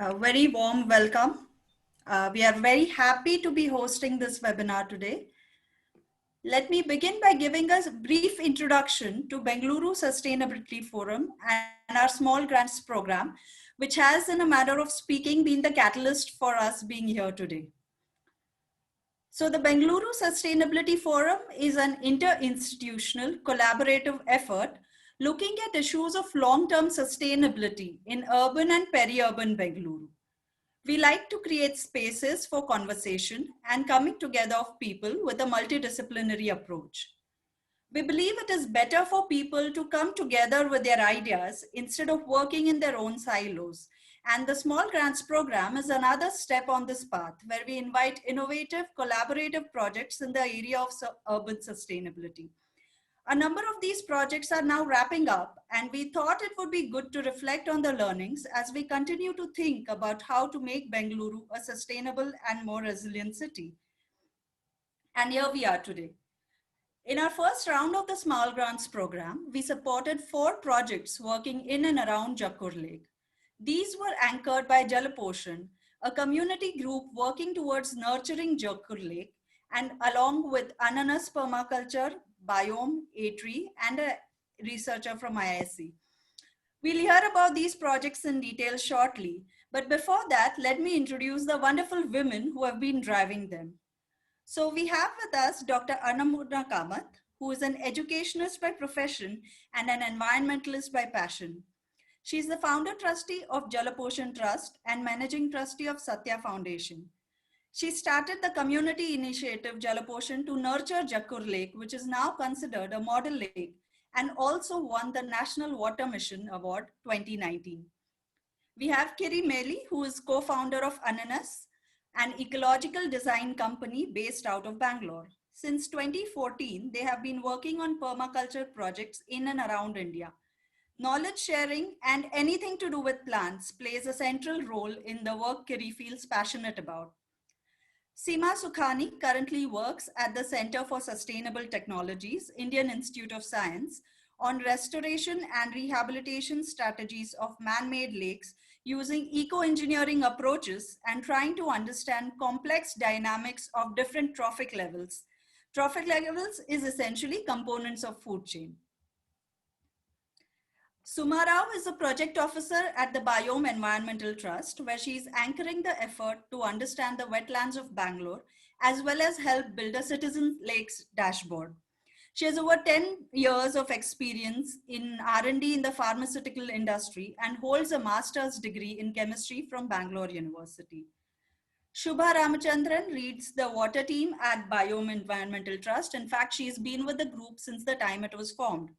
A very warm welcome. We are very happy to be hosting this webinar today. Let me begin by giving us a brief introduction to Bengaluru Sustainability Forum and our Small Grants Program, which has, in a manner of speaking, been the catalyst for us being here today. So the Bengaluru Sustainability Forum is an inter-institutional collaborative effort looking at issues of long-term sustainability in urban and peri-urban Bengaluru. We like to create spaces for conversation and coming together of people with a multidisciplinary approach. We believe it is better for people to come together with their ideas instead of working in their own silos. And the Small Grants Program is another step on this path where we invite innovative, collaborative projects in the area of urban sustainability. A number of these projects are now wrapping up, and we thought it would be good to reflect on the learnings as we continue to think about how to make Bengaluru a sustainable and more resilient city. And here we are today. In our first round of the Small Grants Program, we supported 4 projects working in and around Jakkur Lake. These were anchored by Jalaposhan, a community group working towards nurturing Jakkur Lake, and along with Ananas permaculture, Biome, A-Tree, and a researcher from IISc. We'll hear about these projects in detail shortly, but before that, let me introduce the wonderful women who have been driving them. So we have with us Dr. Annapurna Kamath, who is an educationist by profession and an environmentalist by passion. She is the founder trustee of Jalapushan Trust and managing trustee of Satya Foundation. She started the community initiative Jalapushan to nurture Jakkur Lake, which is now considered a model lake, and also won the National Water Mission Award 2019. We have Kiri Meli, who is co-founder of Ananas, an ecological design company based out of Bangalore. Since 2014, they have been working on permaculture projects in and around India. Knowledge sharing and anything to do with plants plays a central role in the work Kiri feels passionate about. Seema Sukhani currently works at the Center for Sustainable Technologies, Indian Institute of Science, on restoration and rehabilitation strategies of man-made lakes using eco-engineering approaches and trying to understand complex dynamics of different trophic levels. Trophic levels is essentially components of food chain. Suma Rao is a project officer at the Biome Environmental Trust, where she is anchoring the effort to understand the wetlands of Bangalore, as well as help build a citizen lakes dashboard. She has over 10 years of experience in R&D in the pharmaceutical industry and holds a master's degree in chemistry from Bangalore University. Shubha Ramachandran leads the water team at Biome Environmental Trust. In fact, she has been with the group since the time it was formed.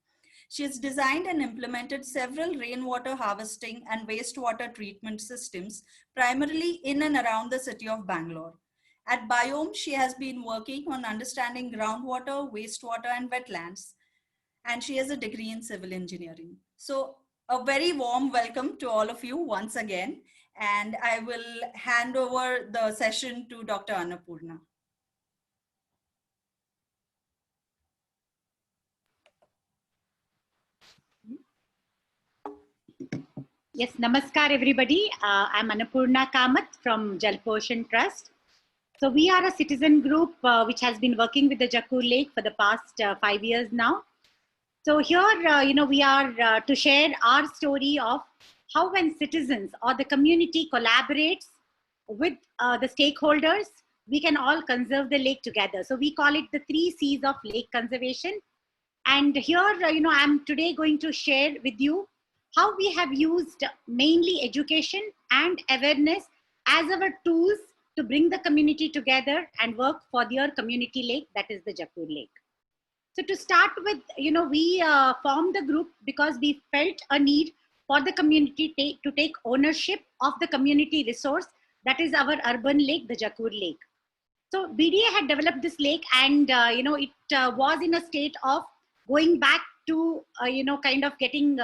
She has designed and implemented several rainwater harvesting and wastewater treatment systems, primarily in and around the city of Bangalore. At Biome, she has been working on understanding groundwater, wastewater, and wetlands, and she has a degree in civil engineering. So a very warm welcome to all of you once again, and I will hand over the session to Dr. Annapurna. Yes, namaskar everybody. I'm Annapurna Kamath from Jalapushan Trust. So we are a citizen group which has been working with the Jakkur Lake for the past 5 years now. So here, we are to share our story of how when citizens or the community collaborates with the stakeholders, we can all conserve the lake together. So we call it the 3 C's of lake conservation. And here, I'm today going to share with you how we have used mainly education and awareness as our tools to bring the community together and work for their community lake, that is the Jakkur Lake. So to start with, we formed the group because we felt a need for the community to take ownership of the community resource, that is our urban lake, the Jakkur Lake. So BDA had developed this lake and, it was in a state of going back to, kind of getting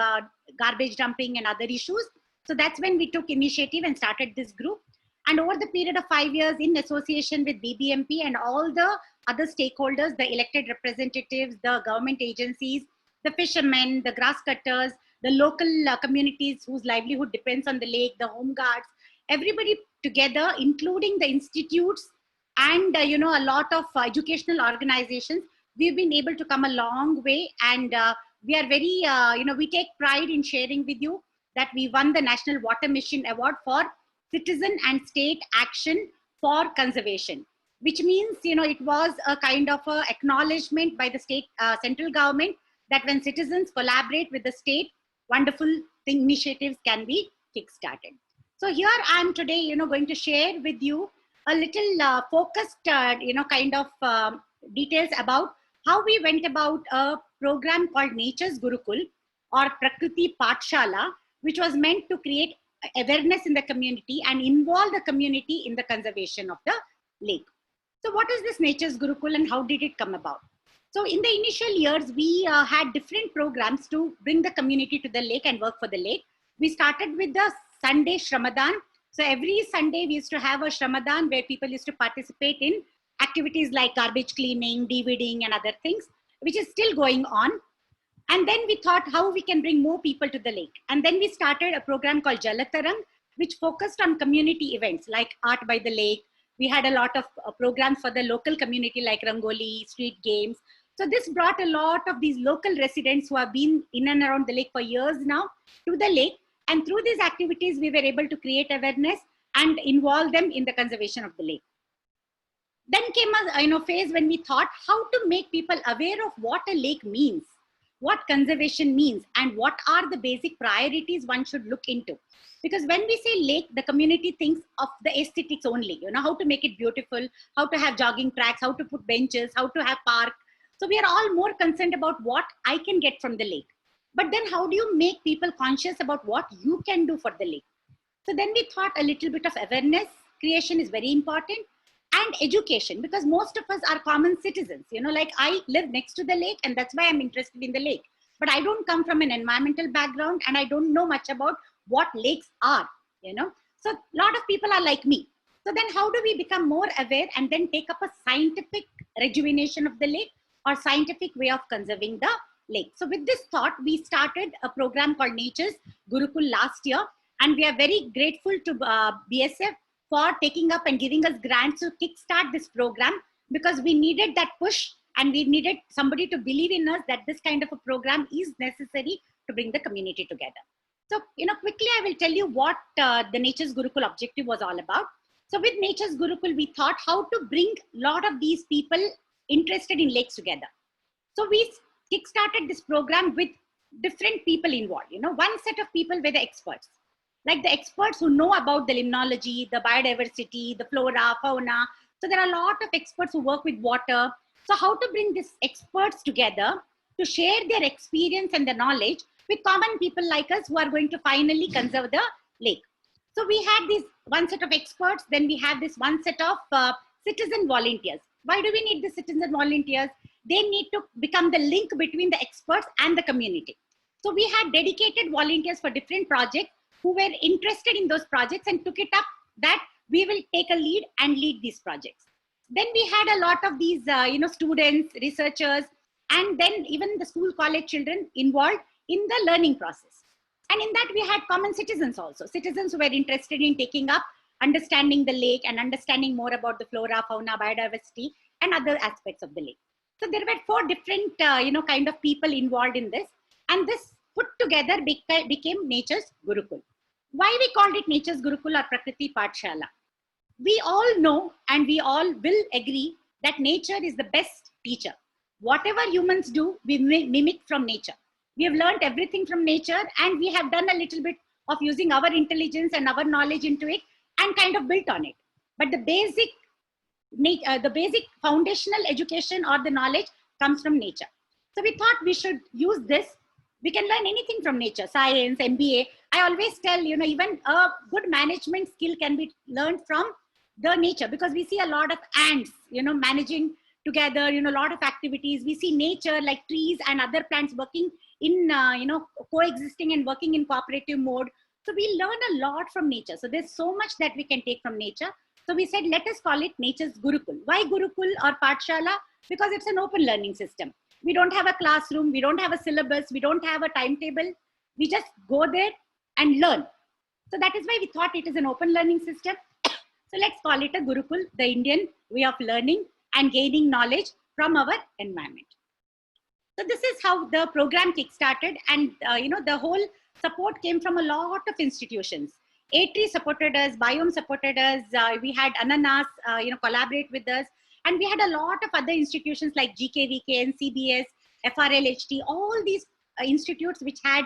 garbage dumping and other issues. So that's when we took initiative and started this group. And over the period of 5 years in association with BBMP and all the other stakeholders, the elected representatives, the government agencies, the fishermen, the grass cutters, the local communities whose livelihood depends on the lake, the home guards, everybody together, including the institutes and a lot of educational organizations, we've been able to come a long way. And we are very, we take pride in sharing with you that we won the National Water Mission Award for Citizen and State Action for Conservation, which means, it was a kind of a acknowledgement by the state, central government, that when citizens collaborate with the state, wonderful initiatives can be kickstarted. So here I am today, going to share with you a little focused, kind of details about how we went about a program called Nature's Gurukul or Prakriti Pathshala, which was meant to create awareness in the community and involve the community in the conservation of the lake. So what is this Nature's Gurukul and how did it come about? So in the initial years, we had different programs to bring the community to the lake and work for the lake. We started with the Sunday Shramadan. So every Sunday we used to have a Shramadan where people used to participate in activities like garbage cleaning, DVDing and other things, which is still going on. And then we thought how we can bring more people to the lake. And then we started a program called Jalatarang, which focused on community events like Art by the Lake. We had a lot of programs for the local community like Rangoli, street games. So this brought a lot of these local residents who have been in and around the lake for years now to the lake. And through these activities, we were able to create awareness and involve them in the conservation of the lake. Then came a phase when we thought how to make people aware of what a lake means, what conservation means, and what are the basic priorities one should look into. Because when we say lake, the community thinks of the aesthetics only, how to make it beautiful, how to have jogging tracks, how to put benches, how to have park. So we are all more concerned about what I can get from the lake. But then how do you make people conscious about what you can do for the lake? So then we thought a little bit of awareness creation is very important, and education, because most of us are common citizens. Like I live next to the lake and that's why I'm interested in the lake. But I don't come from an environmental background and I don't know much about what lakes are, So a lot of people are like me. So then how do we become more aware and then take up a scientific rejuvenation of the lake or scientific way of conserving the lake? So with this thought, we started a program called Nature's Gurukul last year. And we are very grateful to BSF for taking up and giving us grants to kickstart this program, because we needed that push and we needed somebody to believe in us that this kind of a program is necessary to bring the community together. So, quickly I will tell you what the Nature's Gurukul objective was all about. So with Nature's Gurukul, we thought how to bring a lot of these people interested in lakes together. So we kickstarted this program with different people involved. One set of people were the experts, like the experts who know about the limnology, the biodiversity, the flora, fauna. So there are a lot of experts who work with water. So how to bring these experts together to share their experience and their knowledge with common people like us who are going to finally conserve the lake. So we had this one set of experts, then we have this one set of citizen volunteers. Why do we need the citizen volunteers? They need to become the link between the experts and the community. So we had dedicated volunteers for different projects who were interested in those projects and took it up that we will take a lead and lead these projects. Then we had a lot of these, students, researchers, and then even the school college children involved in the learning process. And in that we had common citizens also, citizens who were interested in taking up, understanding the lake and understanding more about the flora, fauna, biodiversity, and other aspects of the lake. So there were 4 different, kind of people involved in this. And this put together became Nature's Gurukul. Why we called it Nature's Gurukul or Prakriti Pathshala? We all know and we all will agree that nature is the best teacher. Whatever humans do, we mimic from nature. We have learned everything from nature and we have done a little bit of using our intelligence and our knowledge into it and kind of built on it. But the basic foundational education or the knowledge comes from nature. So we thought we should use this. We can learn anything from nature, science, MBA. I always tell, even a good management skill can be learned from the nature, because we see a lot of ants, managing together, a lot of activities. We see nature like trees and other plants working in, coexisting and working in cooperative mode. So we learn a lot from nature. So there's so much that we can take from nature. So we said, let us call it Nature's Gurukul. Why Gurukul or Pathshala? Because it's an open learning system. We don't have a classroom. We don't have a syllabus. We don't have a timetable. We just go there and learn. So that is why we thought it is an open learning system. So let's call it a Gurukul, the Indian way of learning and gaining knowledge from our environment. So this is how the program kickstarted, and the whole support came from a lot of institutions. A3 supported us, Biome supported us, we had Ananas collaborate with us, and we had a lot of other institutions like GKVK, NCBS, FRLHT, all these institutes which had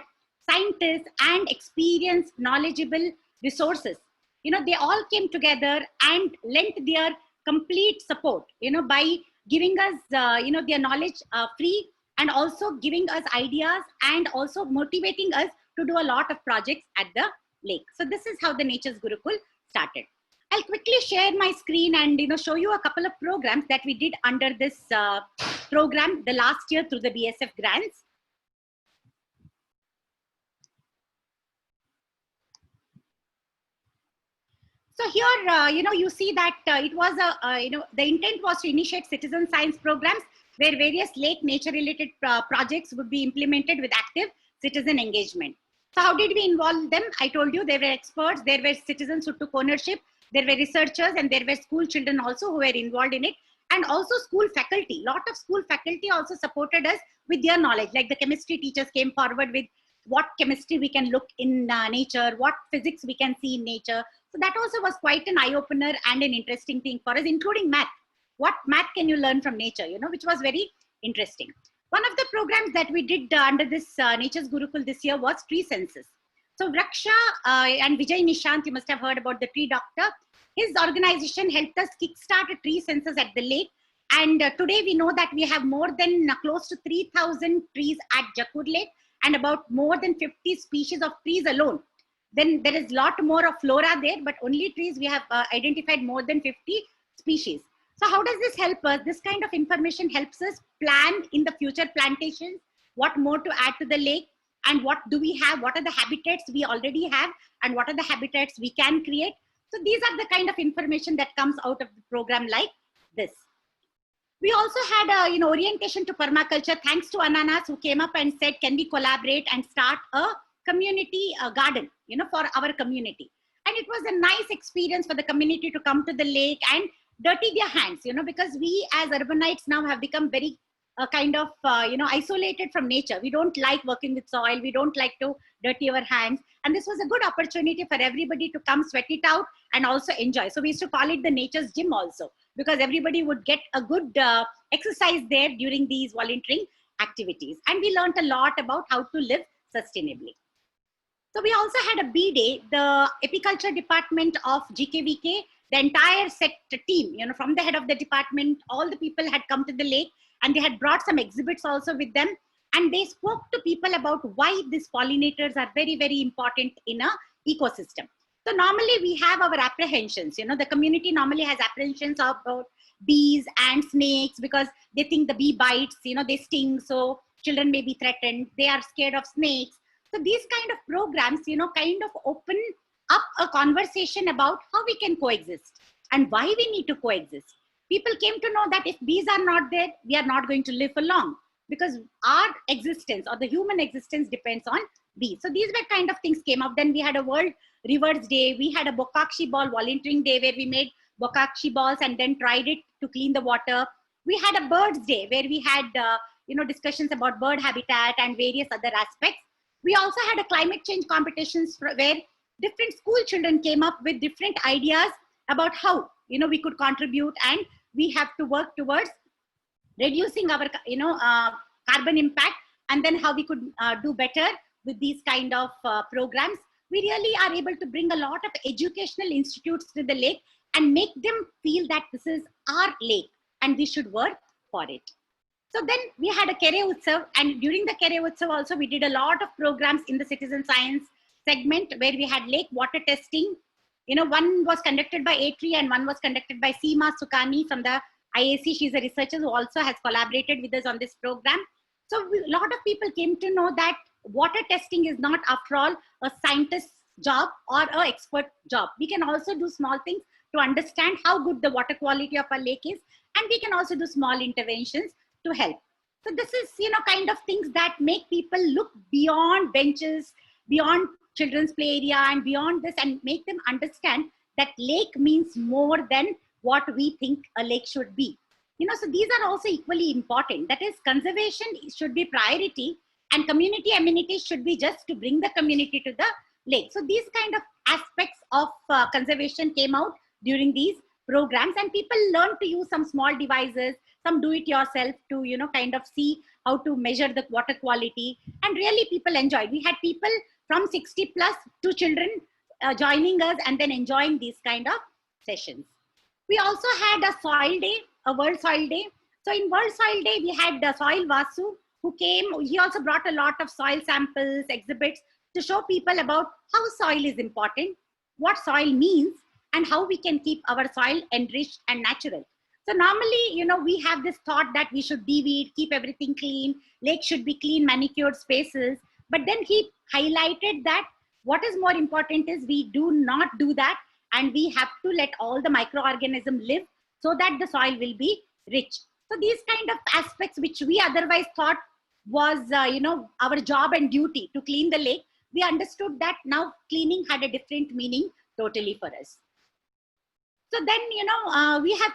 scientists and experienced, knowledgeable resources. They all came together and lent their complete support, by giving us, their knowledge free, and also giving us ideas and also motivating us to do a lot of projects at the lake. So this is how the Nature's Gurukul started. I'll quickly share my screen and show you a couple of programs that we did under this program the last year through the BSF grants. So here, you see that it was the intent was to initiate citizen science programs where various lake nature-related projects would be implemented with active citizen engagement. So how did we involve them? I told you there were experts, there were citizens who took ownership, there were researchers, and there were school children also who were involved in it, and also school faculty. Lot of school faculty also supported us with their knowledge, like the chemistry teachers came forward with what chemistry we can look in nature, what physics we can see in nature. So that also was quite an eye-opener and an interesting thing for us, including math. What math can you learn from nature, which was very interesting. One of the programs that we did under this Nature's Gurukul this year was tree census. So Raksha and Vijay Nishant, you must have heard about the tree doctor. His organization helped us kickstart a tree census at the lake. And today we know that we have more than close to 3,000 trees at Jakkur Lake and about more than 50 species of trees alone. Then there is a lot more of flora there, but only trees we have identified more than 50 species. So how does this help us? This kind of information helps us plan in the future plantations, what more to add to the lake, and what do we have, what are the habitats we already have, and what are the habitats we can create. So these are the kind of information that comes out of the program like this. We also had a orientation to permaculture, thanks to Ananas, who came up and said, can we collaborate and start a community garden, for our community. And it was a nice experience for the community to come to the lake and dirty their hands, because we as urbanites now have become very isolated from nature. We don't like working with soil. We don't like to dirty our hands. And this was a good opportunity for everybody to come sweat it out and also enjoy. So we used to call it the nature's gym also, because everybody would get a good exercise there during these volunteering activities. And we learned a lot about how to live sustainably. So we also had a B-Day, the apiculture department of GKVK, the entire set team, from the head of the department, all the people had come to the lake, and they had brought some exhibits also with them. And they spoke to people about why these pollinators are very, very important in a ecosystem. So normally we have our apprehensions, the community normally has apprehensions about bees and snakes because they think the bee bites, they sting. So children may be threatened. They are scared of snakes. So these kind of programs, kind of open up a conversation about how we can coexist and why we need to coexist. People came to know that if bees are not there, we are not going to live for long, because our existence or the human existence depends on bees. So these were kind of things came up. Then we had a World Rivers Day. We had a Bokakshi ball volunteering day where we made Bokakshi balls and then tried it to clean the water. We had a Birds Day where we had, discussions about bird habitat and various other aspects. We also had a climate change competitions where different school children came up with different ideas about how, we could contribute, and we have to work towards reducing our, carbon impact, and then how we could do better with these kind of programs. We really are able to bring a lot of educational institutes to the lake and make them feel that this is our lake and we should work for it. So then we had a Kere Utsav, and during the Kere Utsav also we did a lot of programs in the citizen science segment where we had lake water testing. One was conducted by A3 and one was conducted by Seema Sukani from the IISc. She's a researcher who also has collaborated with us on this program. So a lot of people came to know that water testing is not, after all, a scientist's job or an expert job. We can also do small things to understand how good the water quality of our lake is, and we can also do small interventions to help. So this is, kind of things that make people look beyond benches, beyond children's play area and beyond this, and make them understand that lake means more than what we think a lake should be. So these are also equally important. That is, conservation should be priority, and community amenities should be just to bring the community to the lake. So these kind of aspects of conservation came out during these programs, and people learn to use some small devices, some do it yourself to, kind of see how to measure the water quality. And really people enjoyed. We had people from 60 plus to children joining us and then enjoying these kind of sessions. We also had a soil day, a World Soil Day. So in World Soil Day, we had the Soil Vasu who came. He also brought a lot of soil samples, exhibits to show people about how soil is important, what soil means, and how we can keep our soil enriched and natural. So normally, we have this thought that we should de-weed, keep everything clean, lake should be clean, manicured spaces. But then he highlighted that what is more important is we do not do that, and we have to let all the microorganisms live so that the soil will be rich. So these kind of aspects which we otherwise thought was, our job and duty to clean the lake, we understood that now cleaning had a different meaning totally for us. So then, we have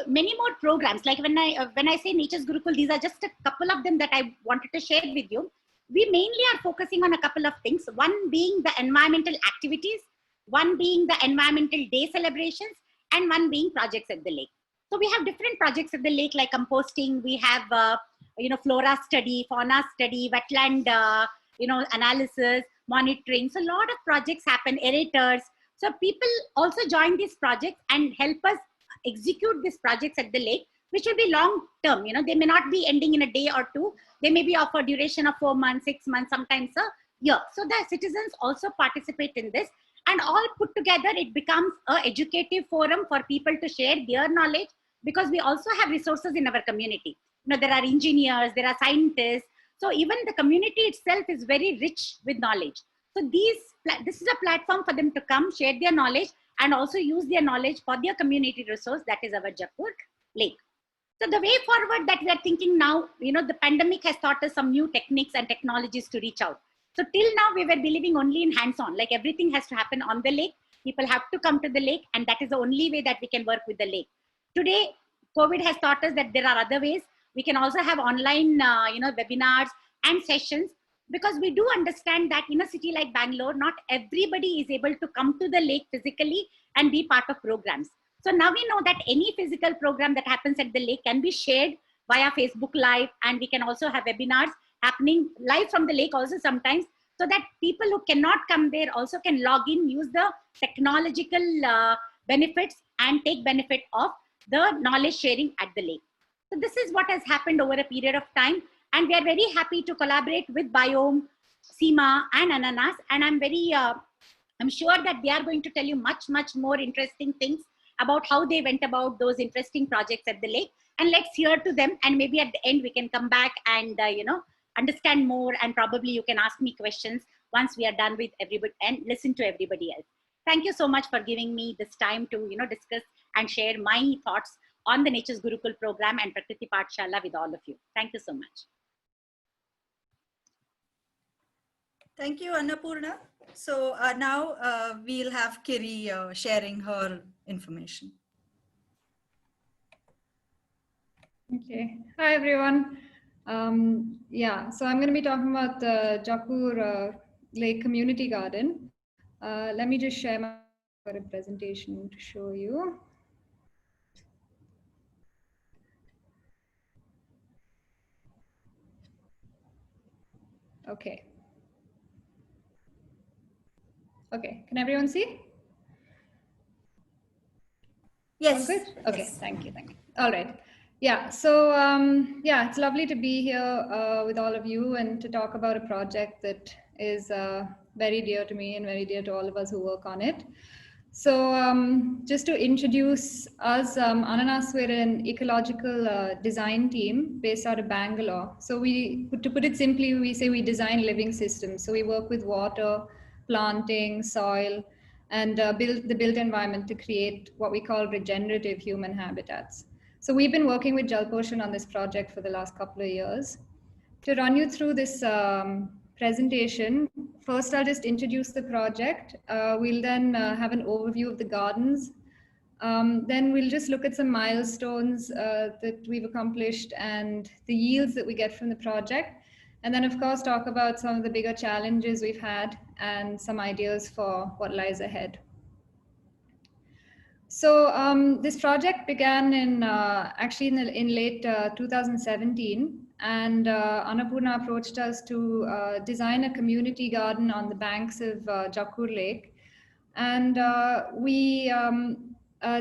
many more programs. Like when I say Nature's Gurukul, these are just a couple of them that I wanted to share with you. We mainly are focusing on a couple of things. One being the environmental activities, one being the environmental day celebrations, and one being projects at the lake. So we have different projects at the lake, like composting. We have, flora study, fauna study, wetland, analysis, monitoring. So a lot of projects happen, aerators. So people also join these projects and help us execute these projects at the lake, which will be long term. They may not be ending in a day or two. They may be of a duration of 4 months, 6 months, sometimes a year. So the citizens also participate in this, and all put together, it becomes an educative forum for people to share their knowledge, because we also have resources in our community. There are engineers, there are scientists. So even the community itself is very rich with knowledge. So this is a platform for them to come, share their knowledge, and also use their knowledge for their community resource, that is our Jakkur Lake. So the way forward that we are thinking now, the pandemic has taught us some new techniques and technologies to reach out. So till now, we were believing only in hands-on, like everything has to happen on the lake. People have to come to the lake, and that is the only way that we can work with the lake. Today, COVID has taught us that there are other ways. We can also have online, webinars and sessions, because we do understand that in a city like Bangalore, not everybody is able to come to the lake physically and be part of programs. So now we know that any physical program that happens at the lake can be shared via Facebook Live, and we can also have webinars happening live from the lake also sometimes, so that people who cannot come there also can log in, use the technological benefits, and take benefit of the knowledge sharing at the lake. So this is what has happened over a period of time, and we are very happy to collaborate with Biome, Seema, and Ananas, and I'm sure that they are going to tell you much more interesting things about how they went about those interesting projects at the lake. And let's hear to them, and maybe at the end we can come back and understand more, and probably you can ask me questions once we are done with everybody and listen to everybody else. Thank you so much for giving me this time to discuss and share my thoughts on the Nature's Gurukul program and Prakriti Pathshala with all of you. Thank you so much. Thank you, Annapurna. So now we'll have Kiri sharing her information. Okay. Hi, everyone. So I'm going to be talking about the Jakkur Lake Community Garden. Let me just share my presentation to show you. Okay. Okay, can everyone see? Yes. All good? Okay, yes. Thank you. All right. Yeah, so it's lovely to be here with all of you and to talk about a project that is very dear to me and very dear to all of us who work on it. So just to introduce us, Ananas, we're an ecological design team based out of Bangalore. So to put it simply, we say we design living systems. So we work with water, planting, soil, and build the built environment to create what we call regenerative human habitats. So we've been working with Jalaposhan on this project for the last couple of years. To run you through this presentation. First, I'll just introduce the project. We'll then have an overview of the gardens. Then we'll just look at some milestones that we've accomplished and the yields that we get from the project. And then, of course, talk about some of the bigger challenges we've had and some ideas for what lies ahead. So this project began in actually in late 2017, and Annapurna approached us to design a community garden on the banks of Jakkur Lake. And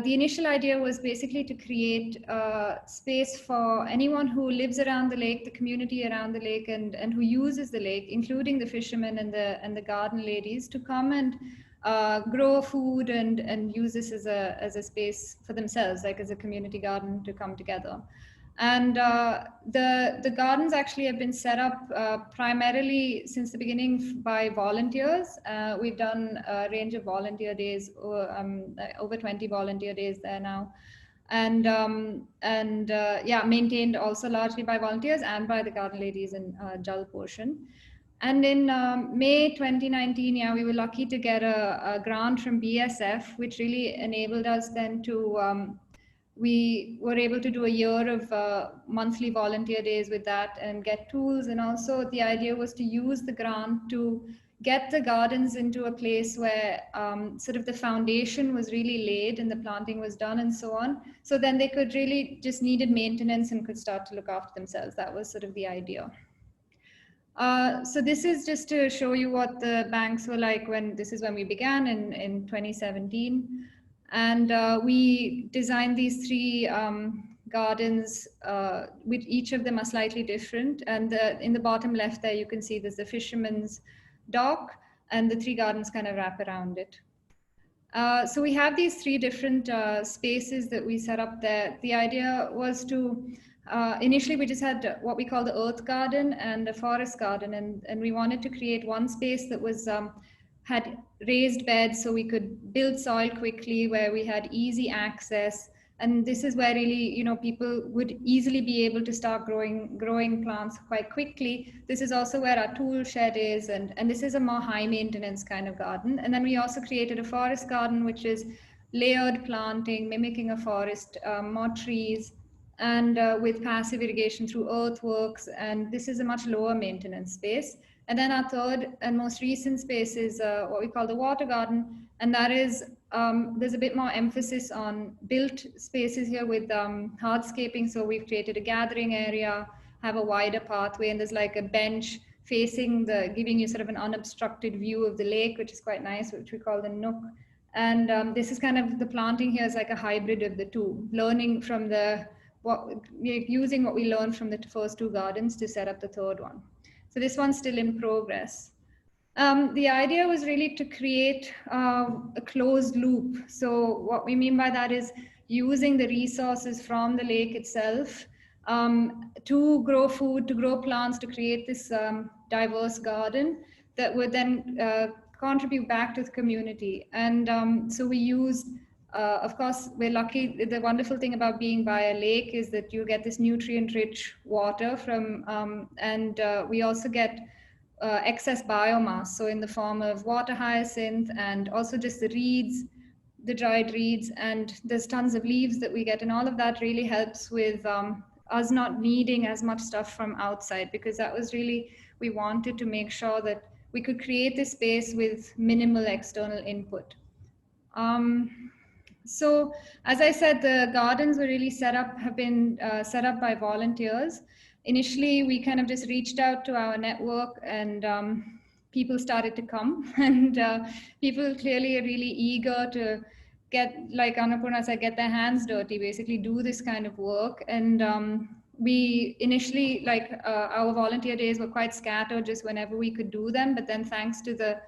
the initial idea was basically to create space for anyone who lives around the lake, the community around the lake, and who uses the lake, including the fishermen and the garden ladies, to come and grow food and use this as a space for themselves, like as a community garden to come together. And the gardens actually have been set up primarily since the beginning by volunteers. We've done a range of volunteer days, over 20 volunteer days there now. And yeah, maintained also largely by volunteers and by the garden ladies in Jalaposhan. And in May 2019, yeah, we were lucky to get a grant from BSF, which really enabled us then to we were able to do a year of monthly volunteer days with that and get tools. And also the idea was to use the grant to get the gardens into a place where sort of the foundation was really laid and the planting was done and so on. So then they could really just needed maintenance and could start to look after themselves. That was sort of the idea. So this is just to show you what the banks were like this is when we began in 2017. And we designed these three gardens, with each of them are slightly different. And in the bottom left there, you can see there's the fisherman's dock, and the three gardens kind of wrap around it. So we have these three different spaces that we set up there. The idea was to, initially we just had what we call the earth garden and the forest garden. And we wanted to create one space that was had raised beds so we could build soil quickly, where we had easy access. And this is where really, you know, people would easily be able to start growing plants quite quickly. This is also where our tool shed is, and this is a more high maintenance kind of garden. And then we also created a forest garden, which is layered planting, mimicking a forest, more trees, and with passive irrigation through earthworks. And this is a much lower maintenance space. And then our third and most recent space is what we call the water garden. And that is, there's a bit more emphasis on built spaces here with hardscaping. So we've created a gathering area, have a wider pathway, and there's like a bench facing giving you sort of an unobstructed view of the lake, which is quite nice, which we call the nook. And this is kind of, the planting here is like a hybrid of the two, learning from using what we learned from the first two gardens to set up the third one. So this one's still in progress. The idea was really to create a closed loop. So what we mean by that is using the resources from the lake itself to grow food, to grow plants, to create this diverse garden that would then contribute back to the community. And so we used, of course, we're lucky. The wonderful thing about being by a lake is that you get this nutrient-rich water from, and we also get excess biomass, so in the form of water hyacinth and also just the reeds, the dried reeds, and there's tons of leaves that we get, and all of that really helps with us not needing as much stuff from outside, because that was really, we wanted to make sure that we could create this space with minimal external input. So as I said, the gardens were really have been set up by volunteers. Initially, we kind of just reached out to our network, and people started to come, and people clearly are really eager to get, like Annapurna said, get their hands dirty, basically do this kind of work. And we initially, our volunteer days were quite scattered, just whenever we could do them. But then thanks to the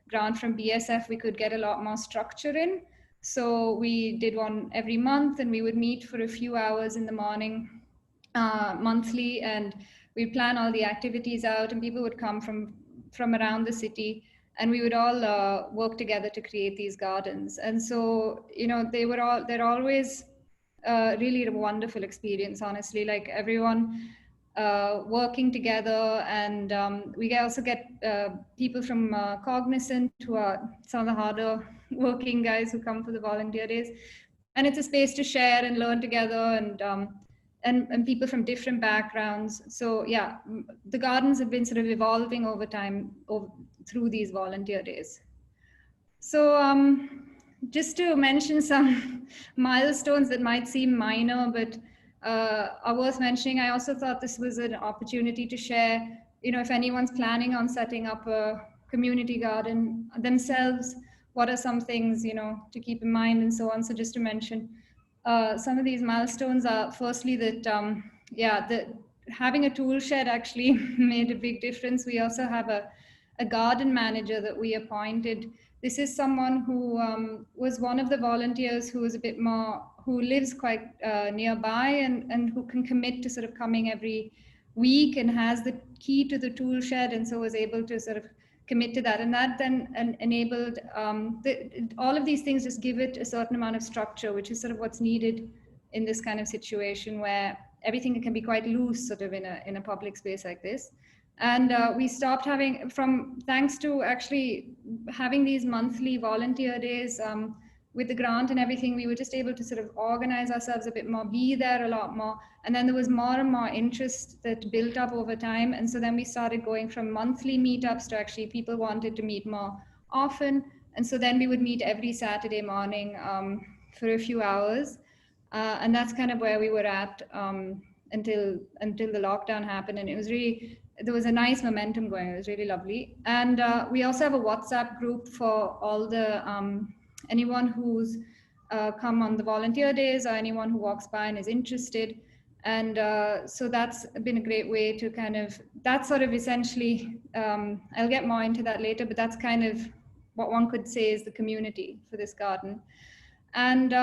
grant from BSF, we could get a lot more structure in. So we did one every month, and we would meet for a few hours in the morning monthly, and we'd plan all the activities out, and people would come from around the city, and we would all work together to create these gardens. And so, you know, they're always really a wonderful experience, honestly. Like everyone, working together. And we also get people from Cognizant, who are some of the harder working guys who come for the volunteer days. And it's a space to share and learn together, and people from different backgrounds. So yeah, the gardens have been sort of evolving over time through these volunteer days. So just to mention some milestones that might seem minor, but are worth mentioning. I also thought this was an opportunity to share, if anyone's planning on setting up a community garden themselves, what are some things, to keep in mind and so on. So just to mention, some of these milestones are firstly that, having a tool shed actually made a big difference. We also have a garden manager that we appointed. This is someone who was one of the volunteers who was a bit more, who lives quite nearby and who can commit to sort of coming every week and has the key to the tool shed, and so was able to sort of commit to that. And that then enabled, all of these things just give it a certain amount of structure, which is sort of what's needed in this kind of situation where everything can be quite loose sort of in a public space like this. And we stopped having, thanks to actually having these monthly volunteer days with the grant and everything, we were just able to sort of organize ourselves a bit more, be there a lot more. And then there was more and more interest that built up over time. And so then we started going from monthly meetups to actually people wanted to meet more often. And so then we would meet every Saturday morning for a few hours. And that's kind of where we were at until the lockdown happened. And it was really, there was a nice momentum going. It was really lovely. And we also have a WhatsApp group for all the anyone who's come on the volunteer days or anyone who walks by and is interested. And so that's been a great way to kind of, that's sort of essentially, I'll get more into that later, but that's kind of what one could say is the community for this garden. And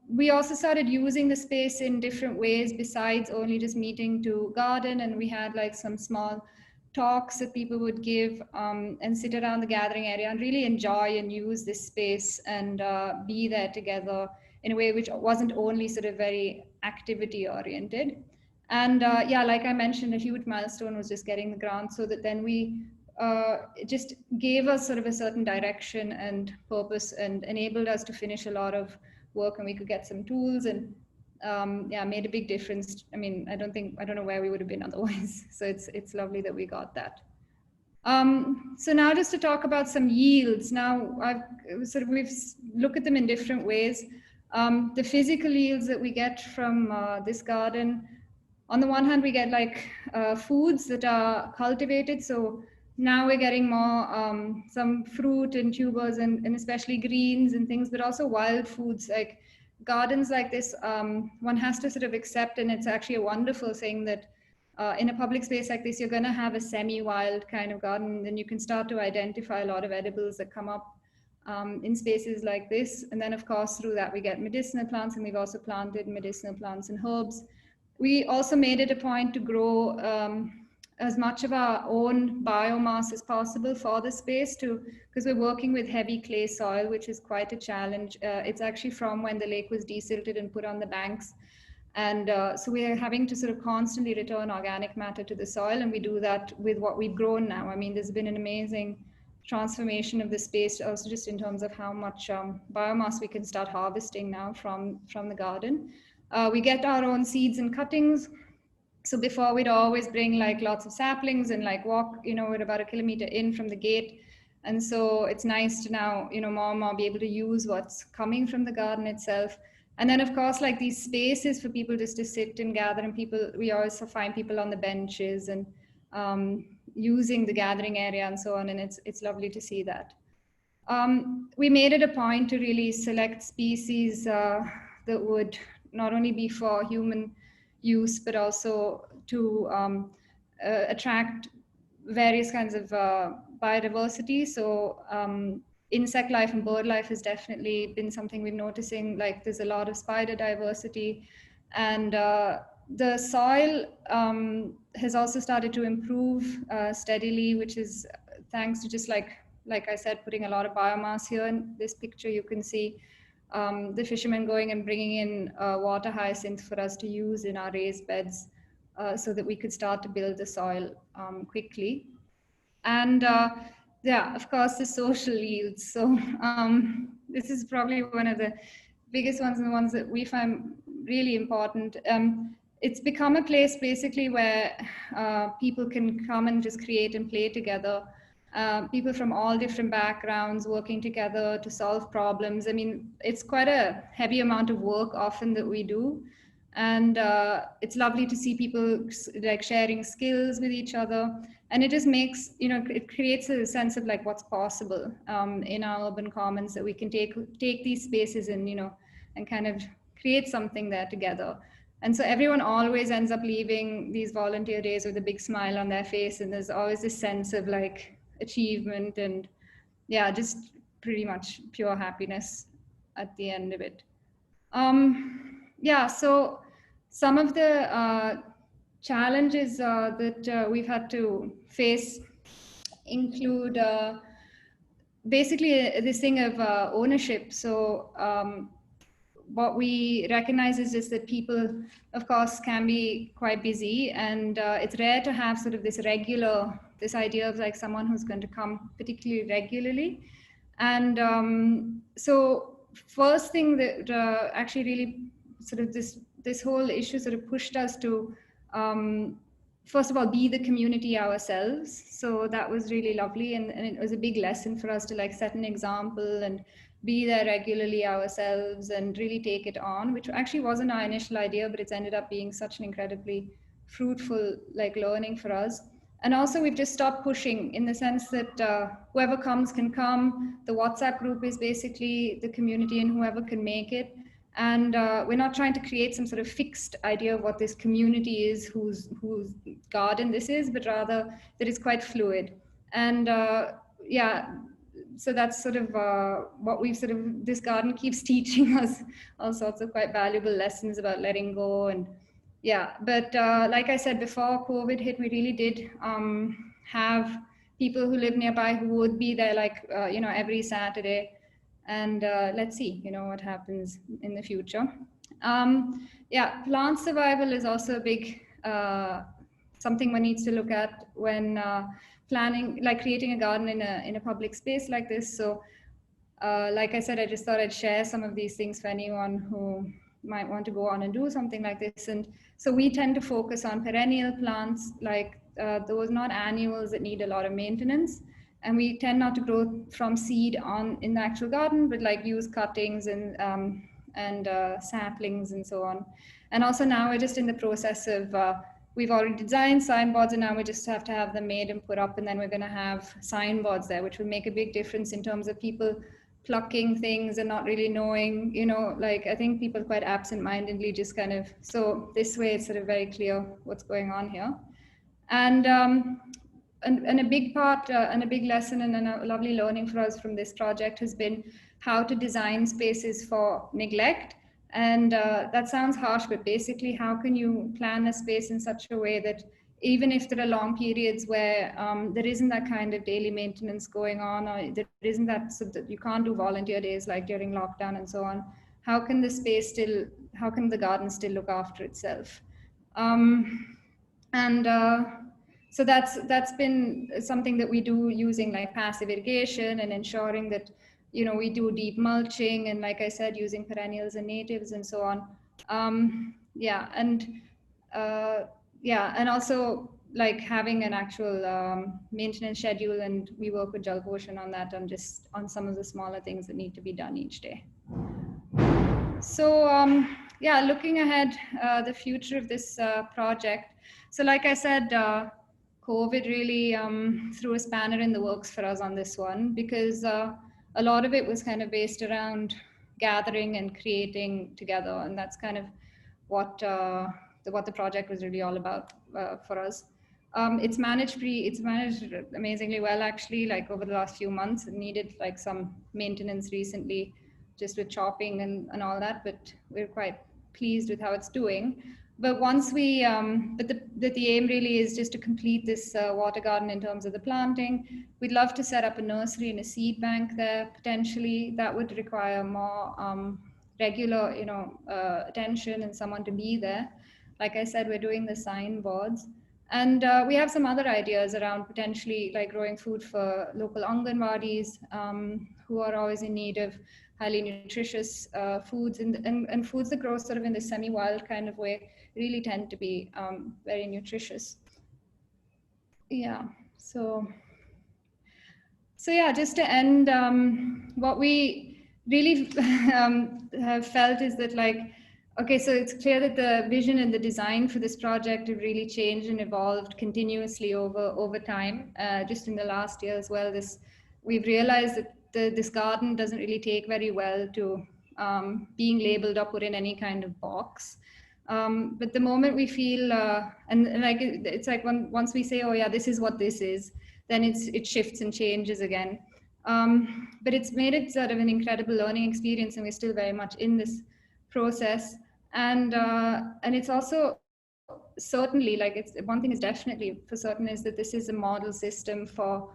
we also started using the space in different ways besides only just meeting to garden. And we had like some small talks that people would give and sit around the gathering area and really enjoy and use this space and be there together in a way which wasn't only sort of very activity oriented. And yeah, like I mentioned, a huge milestone was just getting the grant, so that then we it just gave us sort of a certain direction and purpose and enabled us to finish a lot of work, and we could get some tools and yeah, made a big difference. I mean, I don't know where we would have been otherwise. So it's lovely that we got that. So now just to talk about some yields. Now we've looked at them in different ways. The physical yields that we get from this garden, on the one hand, we get like foods that are cultivated. So now we're getting more some fruit and tubers and especially greens and things, but also wild foods. Like gardens like this, one has to sort of accept, and it's actually a wonderful thing that in a public space like this, you're going to have a semi-wild kind of garden. Then you can start to identify a lot of edibles that come up in spaces like this. And then of course, through that, we get medicinal plants, and we've also planted medicinal plants and herbs. We also made it a point to grow as much of our own biomass as possible for the space, because we're working with heavy clay soil, which is quite a challenge. It's actually from when the lake was desilted and put on the banks. And so we are having to sort of constantly return organic matter to the soil, and we do that with what we've grown now. I mean, there's been an amazing transformation of the space, also just in terms of how much biomass we can start harvesting now from the garden. We get our own seeds and cuttings. So before we'd always bring like lots of saplings and like walk, we're about 1 kilometer in from the gate. And so it's nice to now, more and more be able to use what's coming from the garden itself. And then of course, like these spaces for people just to sit and gather, and we also find people on the benches and using the gathering area and so on. And it's lovely to see that. We made it a point to really select species that would not only be for human use, but also to attract various kinds of biodiversity. So insect life and bird life has definitely been something we're noticing. Like there's a lot of spider diversity, and the soil has also started to improve steadily, which is thanks to just like I said, putting a lot of biomass here. In this picture, you can see the fishermen going and bringing in water hyacinth for us to use in our raised beds. so that we could start to build the soil quickly. And yeah, of course, the social yields. So this is probably one of the biggest ones and the ones that we find really important. It's become a place basically where people can come and just create and play together. People from all different backgrounds working together to solve problems. I mean, it's quite a heavy amount of work often that we do. And it's lovely to see people like sharing skills with each other. And it just makes, you know, it creates a sense of like what's possible in our urban commons, that we can take these spaces and, you know, and kind of create something there together. And so everyone always ends up leaving these volunteer days with a big smile on their face. And there's always this sense of like achievement and yeah, just pretty much pure happiness at the end of it. Yeah, so some of the challenges that we've had to face include basically this thing of ownership. So what we recognize is just that people, of course, can be quite busy, and it's rare to have sort of this idea of like someone who's going to come particularly regularly. And so first thing that actually really sort of this whole issue sort of pushed us to first of all be the community ourselves. So that was really lovely, and it was a big lesson for us to like set an example and be there regularly ourselves and really take it on, which actually wasn't our initial idea, but it's ended up being such an incredibly fruitful like learning for us. And also we've just stopped pushing in the sense that whoever comes can come. The WhatsApp group is basically the community and whoever can make it. And we're not trying to create some sort of fixed idea of what this community is, whose garden this is, but rather that it's quite fluid. And yeah, so that's sort of what we've sort of, this garden keeps teaching us all sorts of quite valuable lessons about letting go. And yeah, but like I said, before COVID hit, we really did have people who live nearby who would be there like, you know, every Saturday. And let's see, you know, what happens in the future. Yeah, plant survival is also a big, something one needs to look at when planning, like creating a garden in a public space like this. So like I said, I just thought I'd share some of these things for anyone who might want to go on and do something like this. And so we tend to focus on perennial plants, like those not annuals that need a lot of maintenance. And we tend not to grow from seed in the actual garden, but like use cuttings and saplings and so on. And also now we're just in the process of, we've already designed signboards, and now we just have to have them made and put up, and then we're going to have signboards there, which will make a big difference in terms of people plucking things and not really knowing, you know, like I think people quite absent-mindedly just kind of, so this way it's sort of very clear what's going on here. And a big part and a big lesson and a lovely learning for us from this project has been how to design spaces for neglect. And that sounds harsh, but basically how can you plan a space in such a way that even if there are long periods where there isn't that kind of daily maintenance going on, or there isn't that, so that you can't do volunteer days like during lockdown and so on, how can the space still, how can the garden still look after itself? So that's been something that we do using like passive irrigation and ensuring that, you know, we do deep mulching and, like I said, using perennials and natives and so on. Yeah, and also like having an actual maintenance schedule, and we work with Jalaposhan on that, on some of the smaller things that need to be done each day. So yeah, looking ahead, the future of this project. So like I said, COVID really threw a spanner in the works for us on this one, because a lot of it was kind of based around gathering and creating together, and that's kind of what the project was really all about for us. It's managed amazingly well, actually. Like over the last few months, it needed like some maintenance recently, just with chopping and all that, but we're quite pleased with how it's doing. But once we, but the aim really is just to complete this water garden in terms of the planting. We'd love to set up a nursery and a seed bank there, potentially. That would require more regular, you know, attention and someone to be there. like I said, we're doing the signboards. And we have some other ideas around potentially like growing food for local Anganwadis who are always in need of highly nutritious foods, and foods that grow sort of in this semi-wild kind of way really tend to be very nutritious. Yeah, so yeah, just to end, what we really have felt is that, like, okay, so it's clear that the vision and the design for this project have really changed and evolved continuously over time. Just in the last year as well, we've realized that this garden doesn't really take very well to being labeled or put in any kind of box. But the moment we feel, and like it's like once we say, oh yeah, this is what this is, then it shifts and changes again. But it's made it sort of an incredible learning experience, and we're still very much in this process. And it's also certainly, like, one thing is definitely for certain is that this is a model system for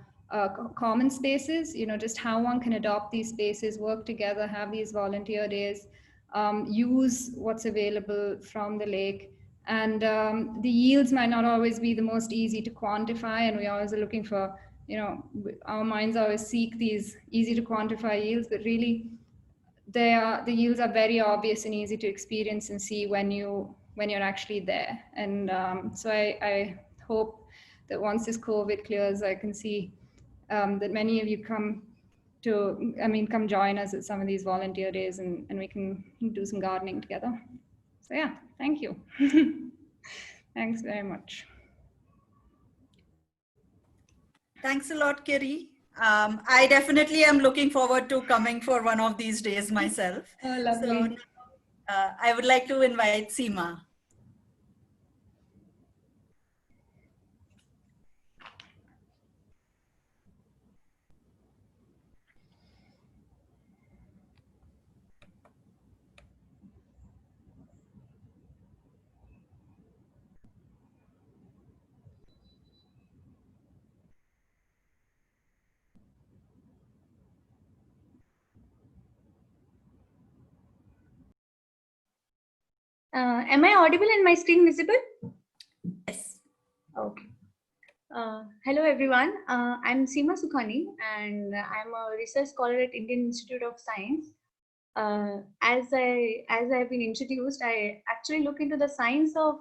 common spaces, just how one can adopt these spaces, work together, have these volunteer days, use what's available from the lake. And the yields might not always be the most easy to quantify, and we always are looking for, our minds always seek these easy to quantify yields, but really the yields are very obvious and easy to experience and see when you're actually there. And so I hope that once this COVID clears, I can see that many of you come join us at some of these volunteer days, and we can do some gardening together. So yeah, thank you. Thanks very much. Thanks a lot, Kiri. I definitely am looking forward to coming for one of these days myself. Oh, lovely. So I would like to invite Seema. Am I audible and my screen visible? Yes. Okay. Hello everyone. I'm Seema Sukhani, and I'm a research scholar at Indian Institute of Science. As I've been introduced, I actually look into the science of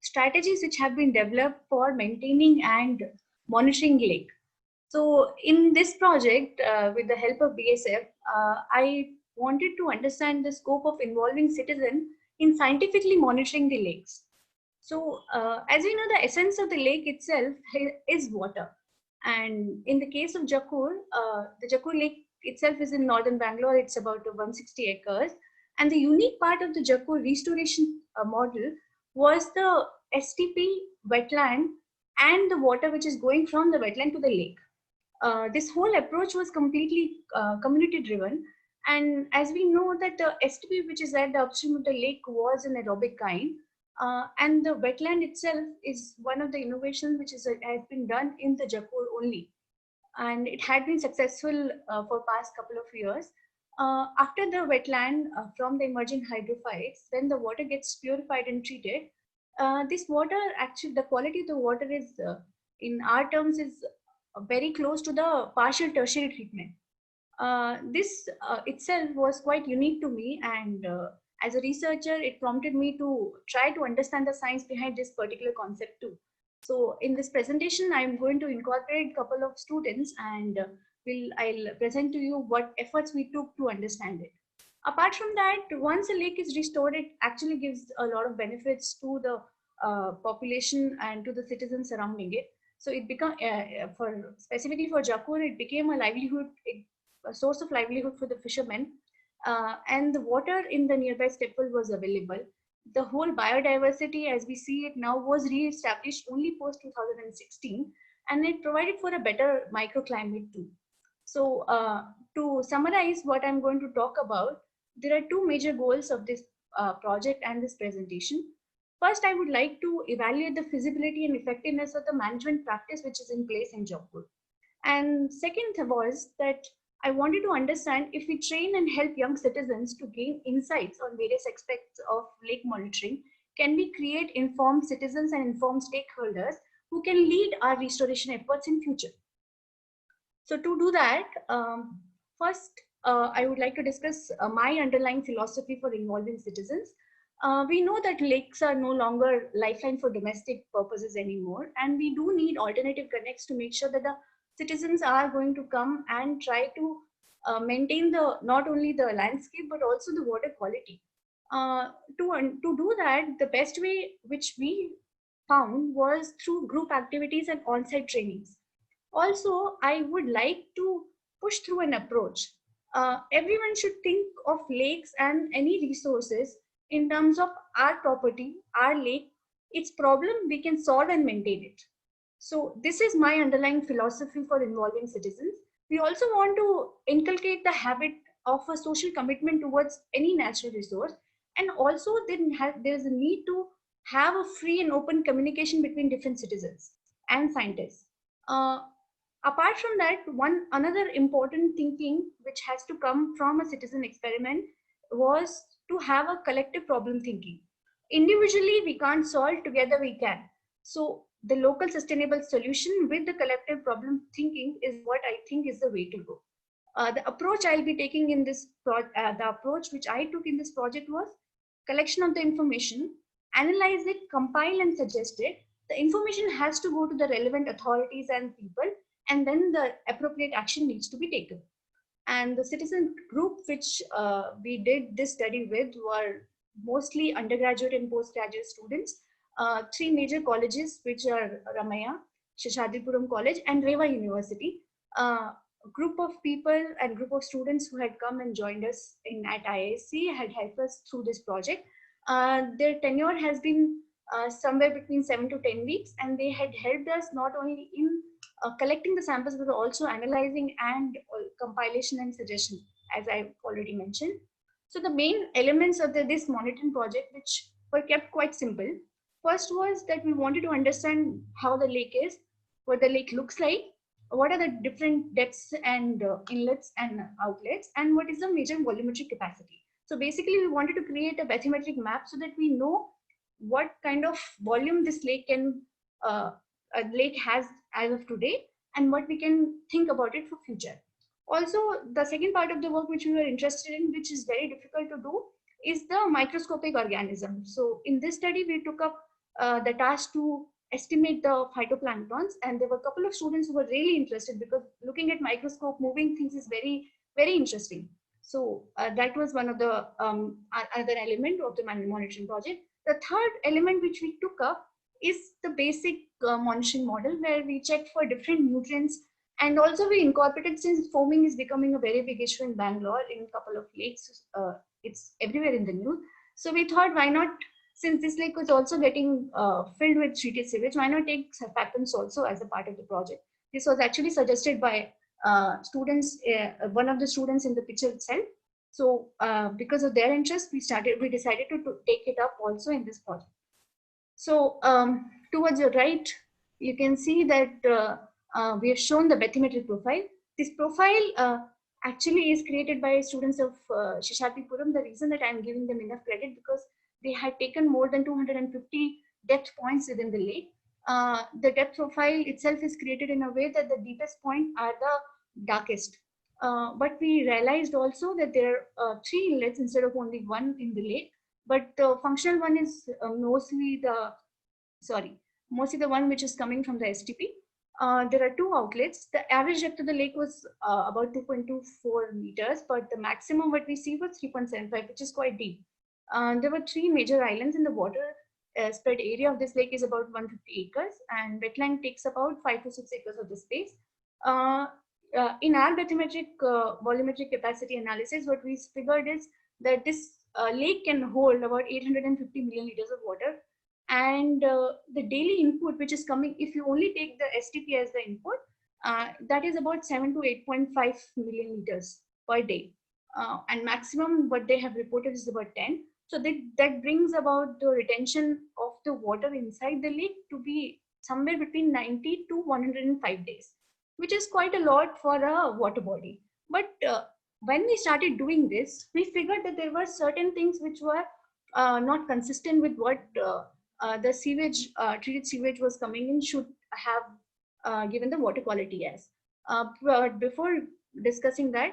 strategies which have been developed for maintaining and monitoring lake. So in this project, with the help of BSF, I wanted to understand the scope of involving citizens in scientifically monitoring the lakes. So as we know, the essence of the lake itself is water. And in the case of Jakkur, the Jakkur Lake itself is in northern Bangalore. It's about 160 acres. And the unique part of the Jakkur restoration model was the STP wetland and the water which is going from the wetland to the lake. This whole approach was completely community driven. And as we know that the STP which is at the upstream of the lake was an aerobic kind, and the wetland itself is one of the innovations which has been done in the Jakkur only. And it had been successful for past couple of years. After the wetland from the emerging hydrophytes, when the water gets purified and treated, this water actually, the quality of the water is, in our terms, is very close to the partial tertiary treatment. This itself was quite unique to me, and as a researcher, it prompted me to try to understand the science behind this particular concept too. So in this presentation, I'm going to incorporate a couple of students, and I'll present to you what efforts we took to understand it. Apart from that, once a lake is restored, it actually gives a lot of benefits to the population and to the citizens surrounding it. So it became, specifically for Jakkur, it became a livelihood, a source of livelihood for the fishermen, and the water in the nearby stepwell was available. The whole biodiversity as we see it now was re-established only post 2016, and it provided for a better microclimate too. So to summarize what I'm going to talk about, there are two major goals of this project and this presentation. First, I would like to evaluate the feasibility and effectiveness of the management practice which is in place in Jakkur. And second was that I wanted to understand if we train and help young citizens to gain insights on various aspects of lake monitoring, can we create informed citizens and informed stakeholders who can lead our restoration efforts in future. So to do that, first, I would like to discuss my underlying philosophy for involving citizens. We know that lakes are no longer lifeline for domestic purposes anymore, and we do need alternative connects to make sure that the citizens are going to come and try to maintain not only the landscape but also the water quality. To do that, the best way which we found was through group activities and on-site trainings. Also, I would like to push through an approach. Everyone should think of lakes and any resources in terms of our property, our lake, its problem, we can solve and maintain it. So this is my underlying philosophy for involving citizens. We also want to inculcate the habit of a social commitment towards any natural resource. And also there's a need to have a free and open communication between different citizens and scientists. Apart from that, another important thinking which has to come from a citizen experiment was to have a collective problem thinking. Individually, we can't solve, together we can. So the local sustainable solution with the collective problem thinking is what I think is the way to go. The approach I'll be taking in this the approach which I took in this project was collection of the information, analyze it, compile and suggest it. The information has to go to the relevant authorities and people, and then the appropriate action needs to be taken. And the citizen group which we did this study with were mostly undergraduate and postgraduate students, three major colleges which are Ramaya, Sheshadipuram College and Reva University. A group of people and group of students who had come and joined us at IISc had helped us through this project. Their tenure has been somewhere between 7 to 10 weeks, and they had helped us not only in collecting the samples but also analyzing and compilation and suggestion, as I've already mentioned. So the main elements of this monitoring project, which were kept quite simple. First was that we wanted to understand how the lake is, what the lake looks like, what are the different depths and inlets and outlets, and what is the major volumetric capacity. So basically we wanted to create a bathymetric map so that we know what kind of volume this lake has as of today and what we can think about it for future. Also, the second part of the work which we were interested in, which is very difficult to do, is the microscopic organism. So in this study, we took up the task to estimate the phytoplanktons, and there were a couple of students who were really interested because looking at microscope, moving things is very, very interesting. So that was one of the other element of the monitoring project. The third element which we took up is the basic monitoring model, where we checked for different nutrients, and also we incorporated, since foaming is becoming a very big issue in Bangalore in a couple of lakes, it's everywhere in the news. So we thought, why not, since this lake was also getting filled with treated sewage, why not take surfactants also as a part of the project? This was actually suggested by students, one of the students in the picture itself. So because of their interest, we decided to take it up also in this project. So towards your right, you can see that we have shown the bathymetric profile. This profile actually is created by students of Sheshadipuram. The reason that I'm giving them enough credit, because they had taken more than 250 depth points within the lake. The depth profile itself is created in a way that the deepest point are the darkest. But we realized also that there are 3 inlets instead of only 1 in the lake. But the functional one is mostly the one which is coming from the STP. There are 2 outlets. The average depth of the lake was about 2.24 meters, but the maximum what we see was 3.75, which is quite deep. There were 3 major islands in the water. Spread area of this lake is about 150 acres, and wetland takes about 5 to 6 acres of the space. In our bathymetric volumetric capacity analysis, what we figured is that this lake can hold about 850 million liters of water, and the daily input which is coming, if you only take the STP as the input, that is about 7 to 8.5 million liters per day, and maximum what they have reported is about 10. So that brings about the retention of the water inside the lake to be somewhere between 90 to 105 days, which is quite a lot for a water body. But when we started doing this, we figured that there were certain things which were not consistent with what the sewage, treated sewage was coming in should have given the water quality as. But before discussing that,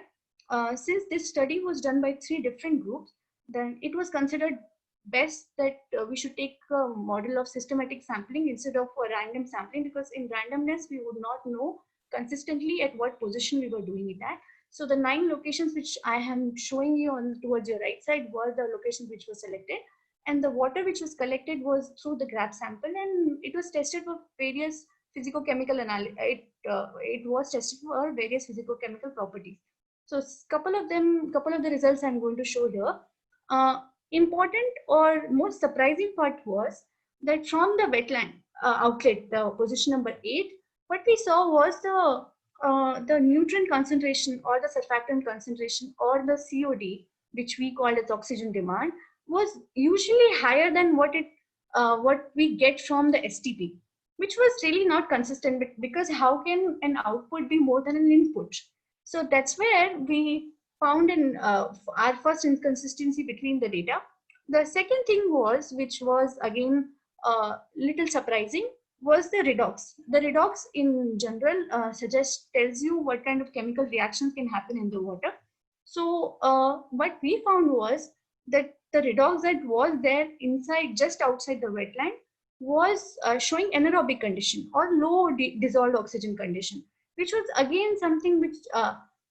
since this study was done by 3 different groups, then it was considered best that we should take a model of systematic sampling instead of a random sampling, because in randomness we would not know consistently at what position we were doing it at. So the 9 locations which I am showing you on towards your right side were the locations which were selected, and the water which was collected was through the grab sample, and it was tested for various physicochemical analysis. It was tested for various physicochemical properties. So couple of the results I'm going to show here. Important or most surprising part was that from the wetland outlet, the position number 8, what we saw was the nutrient concentration or the surfactant concentration or the COD, which we call as oxygen demand, was usually higher than what we get from the STP, which was really not consistent, because how can an output be more than an input? So that's where we found our first inconsistency between the data. The second thing was, which was again little surprising, was the redox. The redox in general tells you what kind of chemical reactions can happen in the water. So what we found was that the redox that was there inside, just outside the wetland, was showing anaerobic condition or low dissolved oxygen condition, which was again something which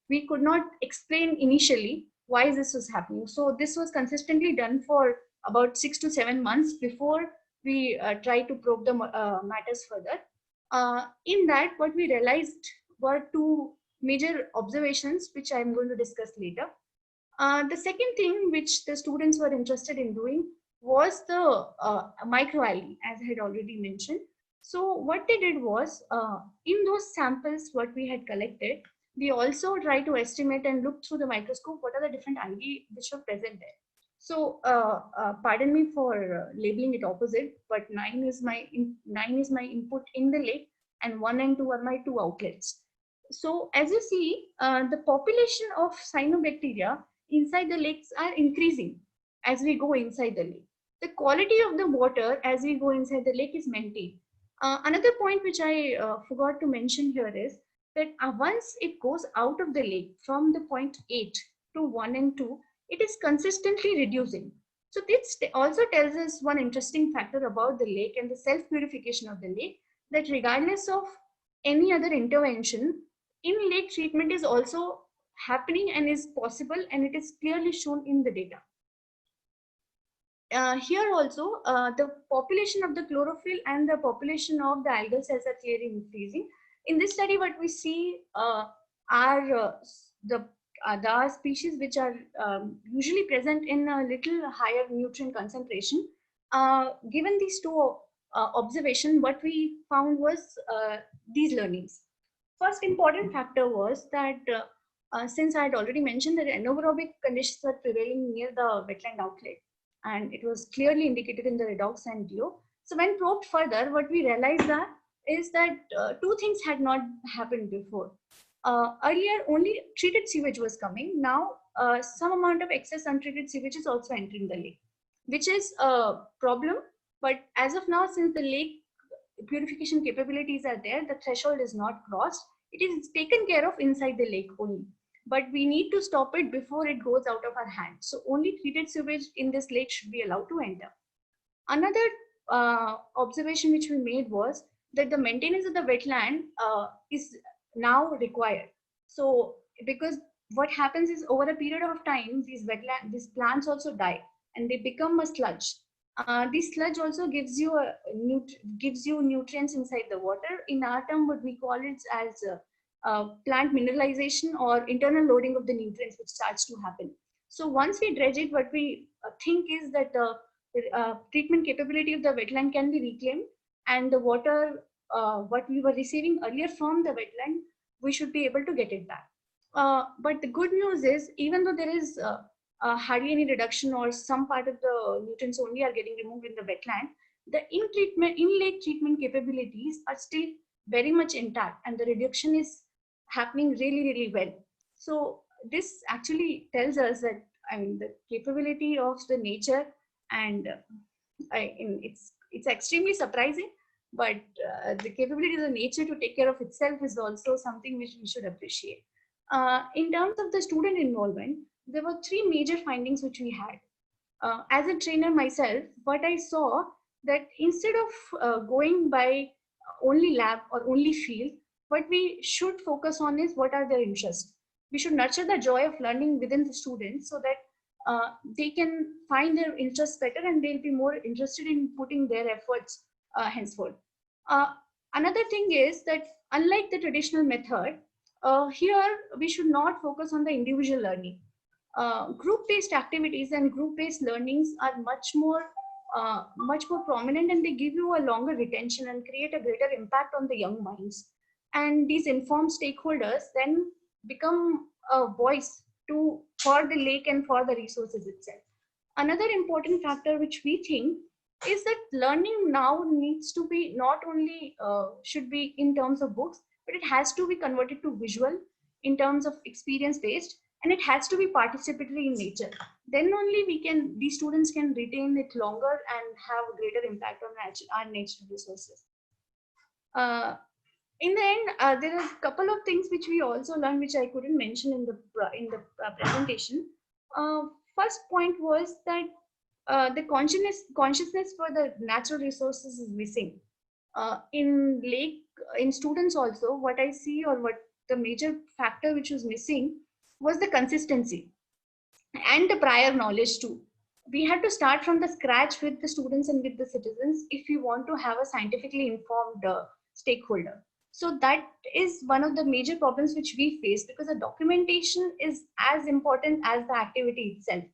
we could not explain initially why this was happening. So this was consistently done for about 6 to 7 months before we tried to probe the matters further. In that, what we realized were 2 major observations, which I'm going to discuss later. The second thing which the students were interested in doing was the microalgae, as I had already mentioned. So what they did was, in those samples what we had collected, we also try to estimate and look through the microscope what are the different algae which are present there. So pardon me for labeling it opposite, but 9 is my input in the lake, and 1 and 2 are my 2 outlets. So as you see, the population of cyanobacteria inside the lakes are increasing as we go inside the lake. The quality of the water as we go inside the lake is maintained. Another point which I forgot to mention here is that once it goes out of the lake from the point 8 to 1 and 2, it is consistently reducing. So this also tells us one interesting factor about the lake and the self-purification of the lake, that regardless of any other intervention, in-lake treatment is also happening and is possible, and it is clearly shown in the data. Here also, the population of the chlorophyll and the population of the algal cells are clearly increasing. In this study, what we see are the species which are usually present in a little higher nutrient concentration. Given these 2 observations, what we found was these learnings. First important factor was that since I had already mentioned that anaerobic conditions were prevailing near the wetland outlet, and it was clearly indicated in the redox and DO. So when probed further, what we realized is that 2 things had not happened before. Earlier, only treated sewage was coming. Now, some amount of excess untreated sewage is also entering the lake, which is a problem. But as of now, since the lake purification capabilities are there, the threshold is not crossed. It is taken care of inside the lake only. But we need to stop it before it goes out of our hands. So only treated sewage in this lake should be allowed to enter. Another observation which we made was that the maintenance of the wetland is now required. So because what happens is, over a period of time, these plants also die and they become a sludge. This sludge also gives you nutrients inside the water. In our term, what we call it as plant mineralization or internal loading of the nutrients, which starts to happen. So once we dredge it, what we think is that the treatment capability of the wetland can be reclaimed, and the water what we were receiving earlier from the wetland, we should be able to get it back. But the good news is, even though there is hardly any reduction or some part of the nutrients only are getting removed in the wetland, the in-lake treatment capabilities are still very much intact, and the reduction is happening really well. So this actually tells us that, I mean, the capability of the nature And it's extremely surprising, but the capabilities of nature to take care of itself is also something which we should appreciate. In terms of the student involvement, there were three major findings which we had. As a trainer myself, what I saw that instead of going by only lab or only field, what we should focus on is what are their interests. We should nurture the joy of learning within the students so that they can find their interests better and they'll be more interested in putting their efforts henceforth. Uh, Another thing is that unlike the traditional method, here we should not focus on the individual learning. Group-based activities and group-based learnings are much more prominent, and they give you a longer retention and create a greater impact on the young minds. And these informed stakeholders then become a voice for the lake and for the resources itself. Another important factor which we think is that learning now needs to be not only should be in terms of books, but it has to be converted to visual in terms of experience based, and it has to be participatory in nature. Then only these students can retain it longer and have a greater impact on our natural resources. In the end, there are a couple of things which we also learned, which I couldn't mention in the presentation. First point was that the consciousness for the natural resources is missing. In students also, what I see, or what the major factor which was missing was the consistency and the prior knowledge too. We had to start from the scratch with the students and with the citizens if you want to have a scientifically informed stakeholder. So that is one of the major problems which we face, because the documentation is as important as the activity itself.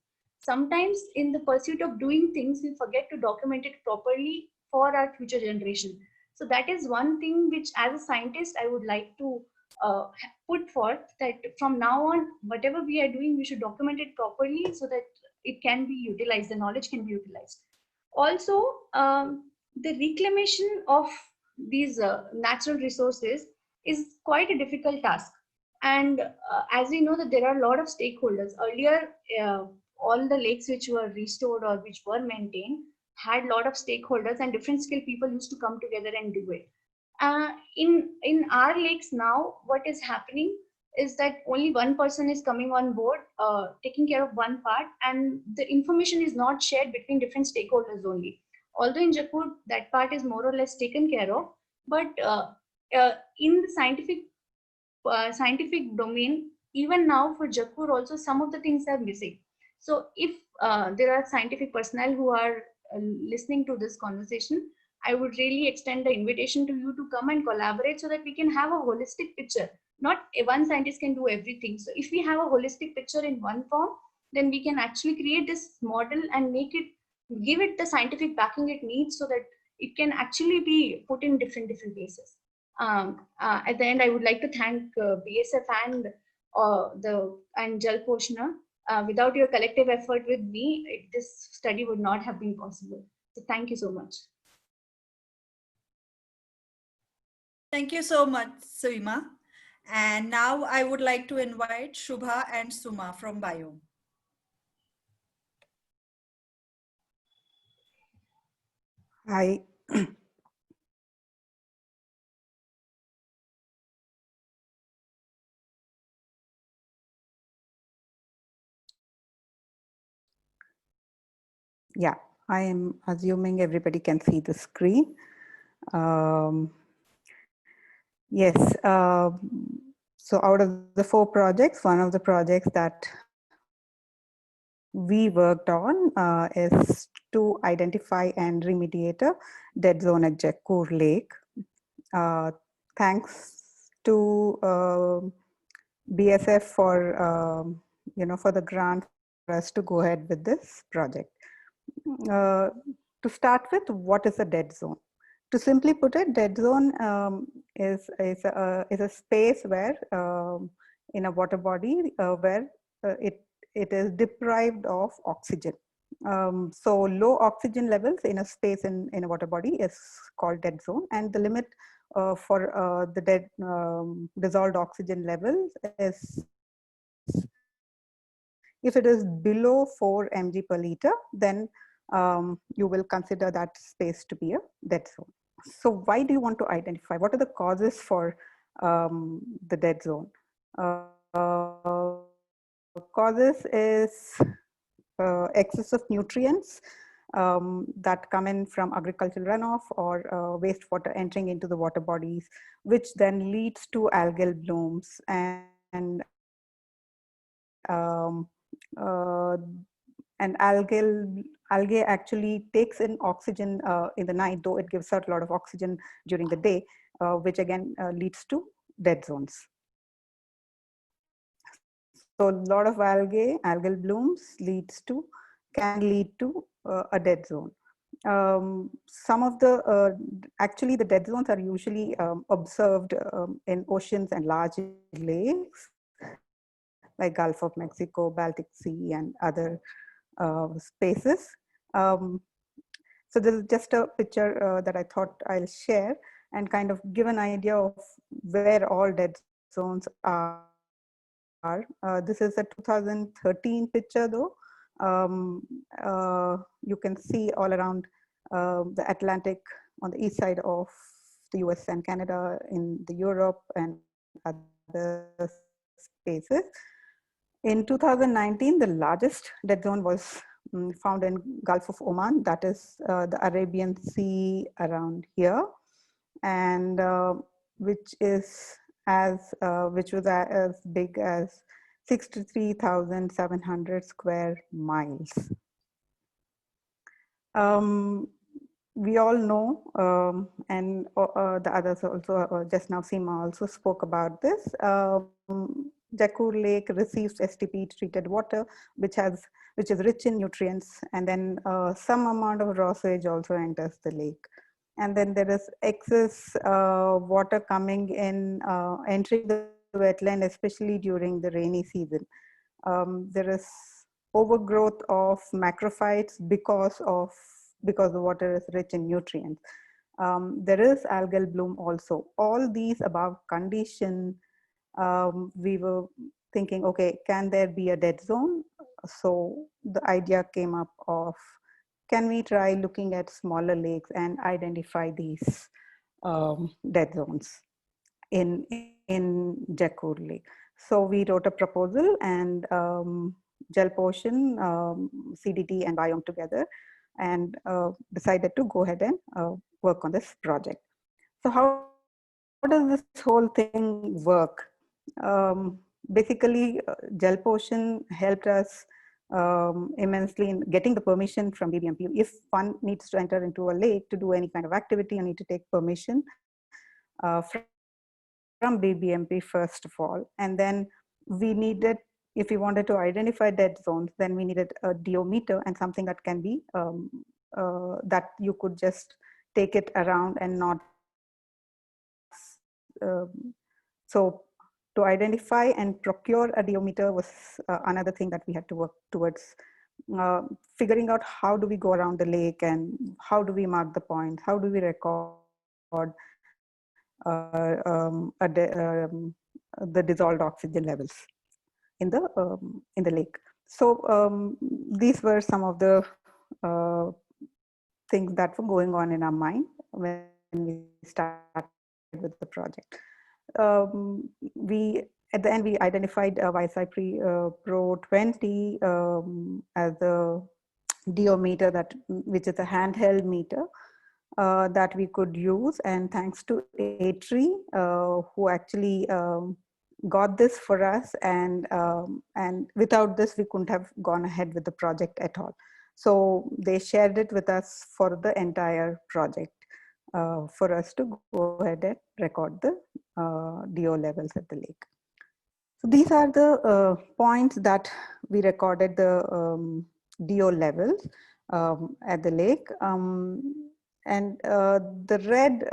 Sometimes in the pursuit of doing things, we forget to document it properly for our future generation. So that is one thing which, as a scientist, I would like to put forth, that from now on, whatever we are doing, we should document it properly so that it can be utilized, the knowledge can be utilized. Also, the reclamation of these natural resources is quite a difficult task. And as we know that there are a lot of stakeholders. Earlier, all the lakes which were restored or which were maintained had a lot of stakeholders, and different skilled people used to come together and do it. In our lakes now, what is happening is that only one person is coming on board, taking care of one part, and the information is not shared between different stakeholders only. Although in Jakkur, that part is more or less taken care of, but in the scientific domain, even now for Jakkur also, some of the things are missing. So if there are scientific personnel who are listening to this conversation, I would really extend the invitation to you to come and collaborate so that we can have a holistic picture. Not one scientist can do everything. So if we have a holistic picture in one form, then we can actually create this model and give it the scientific backing it needs so that it can actually be put in different places. At the end, I would like to thank BSF and Jalaposhan. Without your collective effort with me, this study would not have been possible. So thank you so much. Thank you so much, Seema. And now I would like to invite Shubha and Suma from Biome. Hi. Yeah, I am assuming everybody can see the screen. Yes, so out of the 4 projects, one of the projects that we worked on is to identify and remediate a dead zone at Jakkur Lake. Thanks to BSF for for the grant for us to go ahead with this project. To start with, what is a dead zone? To simply put it, dead zone is a space where in a water body where it is deprived of oxygen. So low oxygen levels in a space in a water body is called dead zone, and the limit for the dead dissolved oxygen levels is, if it is below 4 mg per liter, then you will consider that space to be a dead zone. So why do you want to identify? What are the causes for the dead zone? Causes is excess of nutrients that come in from agricultural runoff or wastewater entering into the water bodies, which then leads to algal blooms. And algae actually takes in oxygen in the night, though it gives out a lot of oxygen during the day, which again leads to dead zones. So a lot of algal blooms can lead to a dead zone. Some of the, actually the dead zones are usually observed in oceans and large lakes, like Gulf of Mexico, Baltic Sea, and other spaces. So this is just a picture that I thought I'll share and kind of give an idea of where all dead zones are. This is a 2013 picture though. You can see all around the Atlantic on the east side of the US and Canada, in the Europe and other spaces. In 2019, the largest dead zone was found in Gulf of Oman, that is the Arabian Sea around here, and which was as big as 63,700 square miles. We all know, and the others also, just now Seema also spoke about this. Jakkur Lake receives STP treated water, which is rich in nutrients, and then some amount of raw sewage also enters the lake. And then there is excess water coming in, entering the wetland, especially during the rainy season. There is overgrowth of macrophytes because the water is rich in nutrients. There is algal bloom also. All these above condition, we were thinking, okay, can there be a dead zone? So the idea came up of, can we try looking at smaller lakes and identify these dead zones in Jakkur Lake? So we wrote a proposal, and Jalaposhan, CDT and Biome together, and decided to go ahead and work on this project. So how does this whole thing work? Basically, Jalaposhan helped us immensely in getting the permission from BBMP. If one needs to enter into a lake to do any kind of activity, you need to take permission from BBMP first of all. And then we needed, if we wanted to identify dead zones, then we needed a DO meter and something that can be, that you could just take it around and not. So to identify and procure a DO meter was another thing that we had to work towards. Figuring out how do we go around the lake and how do we mark the points, how do we record the dissolved oxygen levels in the lake. So these were some of the things that were going on in our mind when we started with the project. At the end, we identified IISc Pro 20 as a DO meter, which is a handheld meter that we could use. And thanks to Atri, who actually got this for us, and without this, we couldn't have gone ahead with the project at all. So they shared it with us for the entire project for us to go ahead and record the DO levels at the lake. So these are the points that we recorded the DO levels at the lake. And the red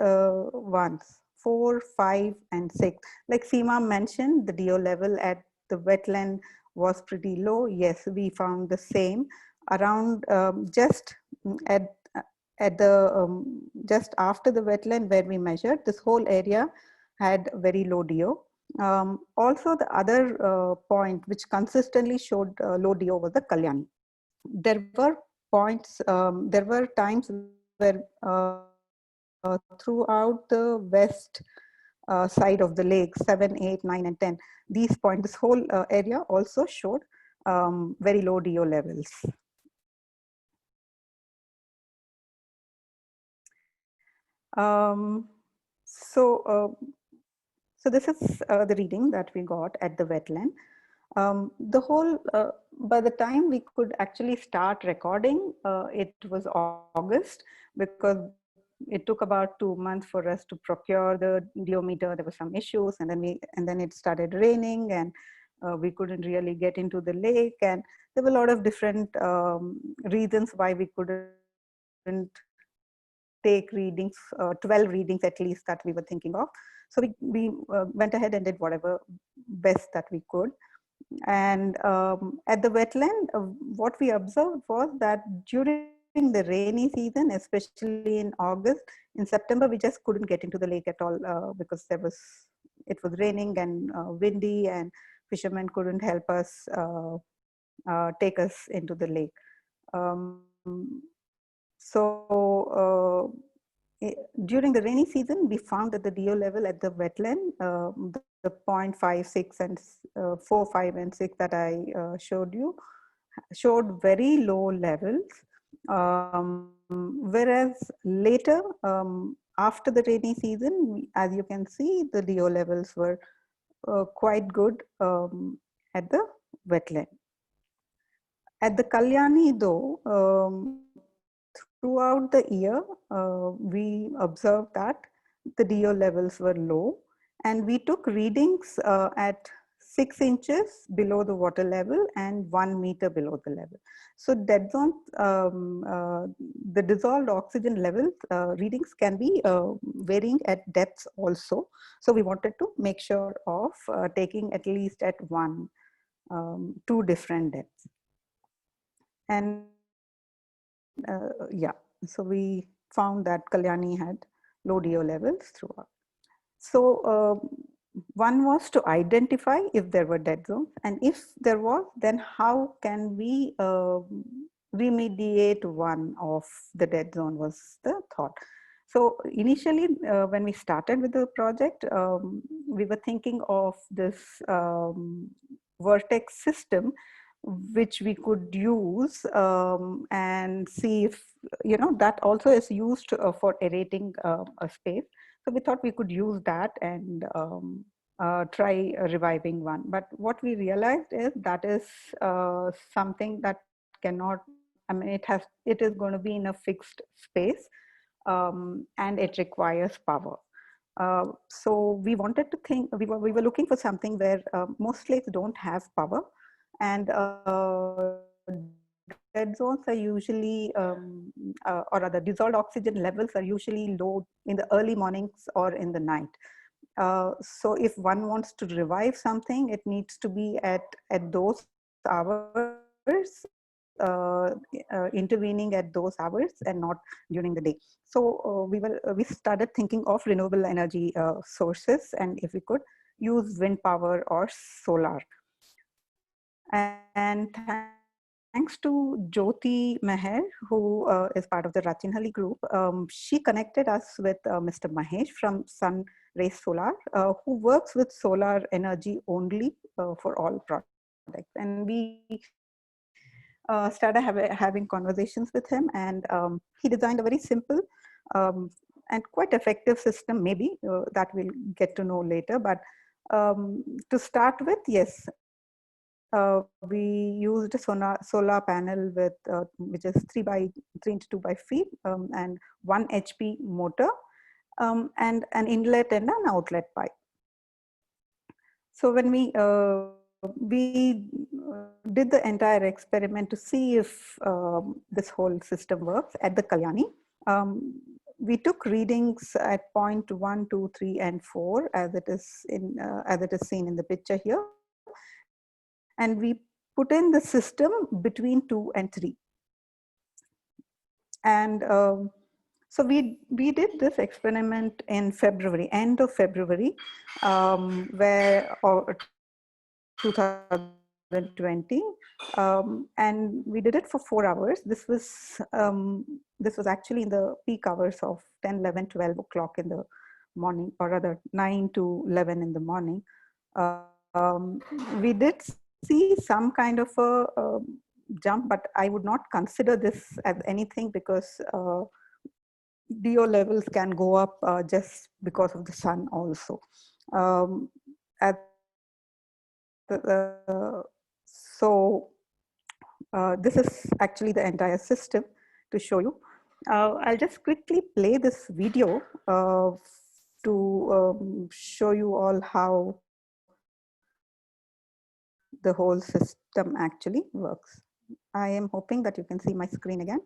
ones, 4, 5, and 6, like Seema mentioned, the DO level at the wetland was pretty low. Yes, we found the same around just at the just after the wetland where we measured. This whole area had very low DO. Also, the other point which consistently showed low DO was the Kalyani. There were points, there were times where throughout the west side of the lake, 7, 8, 9, and 10, these points, this whole area also showed very low DO levels. So this is the reading that we got at the wetland. The whole, by the time we could actually start recording, it was August, because it took about 2 months for us to procure the diometer. There were some issues, and then it started raining, and we couldn't really get into the lake, and there were a lot of different reasons why we couldn't take readings, 12 readings at least that we were thinking of. So we went ahead and did whatever best that we could. And at the wetland, what we observed was that during the rainy season, especially in August, in September, we just couldn't get into the lake at all because it was raining and windy, and fishermen couldn't help us take us into the lake. During the rainy season, we found that the DO level at the wetland, the 0.5, 6, and 4, 5, and 6 that I showed you, showed very low levels. Whereas later, after the rainy season, as you can see, the DO levels were quite good at the wetland. At the Kalyani, though, throughout the year, we observed that the DO levels were low, and we took readings at 6 inches below the water level and 1 meter below the level. So dead zone, the dissolved oxygen levels readings can be varying at depths also. So we wanted to make sure of taking at least at 2 different depths. And yeah, so we found that Kalyani had low DO levels throughout. So one was to identify if there were dead zones, and if there was, then how can we remediate one of the dead zone was the thought. So initially, when we started with the project, we were thinking of this vortex system, which we could use and see if, that also is used for aerating a space. So we thought we could use that and try reviving one. But what we realized is that is something that cannot, I mean, it is going to be in a fixed space, and it requires power. So we wanted to think, we were looking for something where most lakes don't have power, and dead zones are usually, or rather dissolved oxygen levels are usually low in the early mornings or in the night. So if one wants to revive something, it needs to be at those hours, intervening at those hours and not during the day. So we started thinking of renewable energy sources, and if we could use wind power or solar. And thanks to Jyoti Meher, who is part of the Rachinhalli group, she connected us with Mr. Mahesh from Sun Rays Solar, who works with solar energy only for all projects. And we started having conversations with him, and he designed a very simple and quite effective system, maybe that we'll get to know later. But to start with, yes, we used a solar panel with which is 3 into 2 by feet and 1 HP motor and an inlet and an outlet pipe. So when we did the entire experiment to see if this whole system works at the Kalyani. We took readings at 0.1, 2, 3, and 4 as it is seen in the picture here, and we put in the system between 2 and 3. And so we did this experiment in February, end of February, 2020, 120, and we did it for 4 hours. This was actually in the peak hours of 10, 11, 12 o'clock in the morning, or rather 9 to 11 in the morning. We did see some kind of a jump, but I would not consider this as anything, because DO levels can go up just because of the sun also. This is actually the entire system to show you. I'll just quickly play this video to show you all how the whole system actually works. I am hoping that you can see my screen again.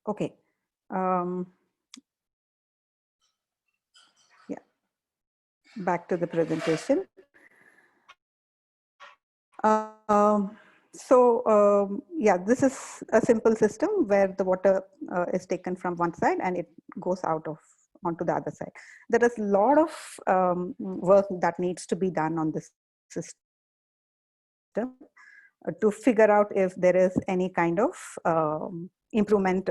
Okay. Yeah. Back to the presentation. Yeah, this is a simple system where the water is taken from one side and it goes out of onto the other side. There is a lot of work that needs to be done on this system to figure out if there is any kind of improvement.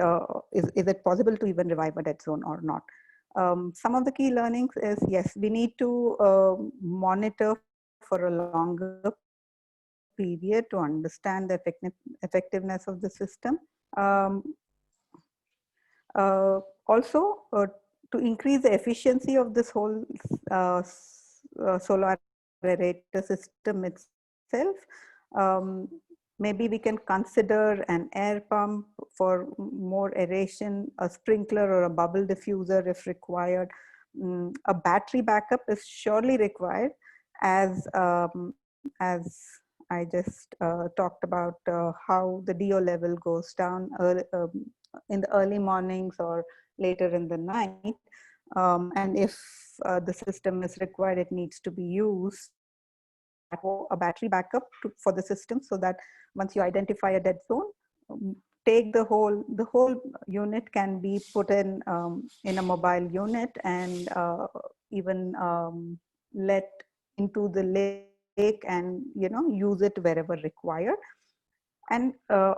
Is it possible to even revive a dead zone or not? Some of the key learnings is, yes, we need to monitor for a longer period to understand the effectiveness of the system. Also, to increase the efficiency of this whole solar aerator system itself, maybe we can consider an air pump for more aeration, a sprinkler or a bubble diffuser if required. A battery backup is surely required, as I just talked about how the DO level goes down in the early mornings or later in the night. And if the system is required, it needs to be used a battery backup for the system, so that once you identify a dead zone, take the whole unit can be put in a mobile unit, and even let into the lake and use it wherever required. And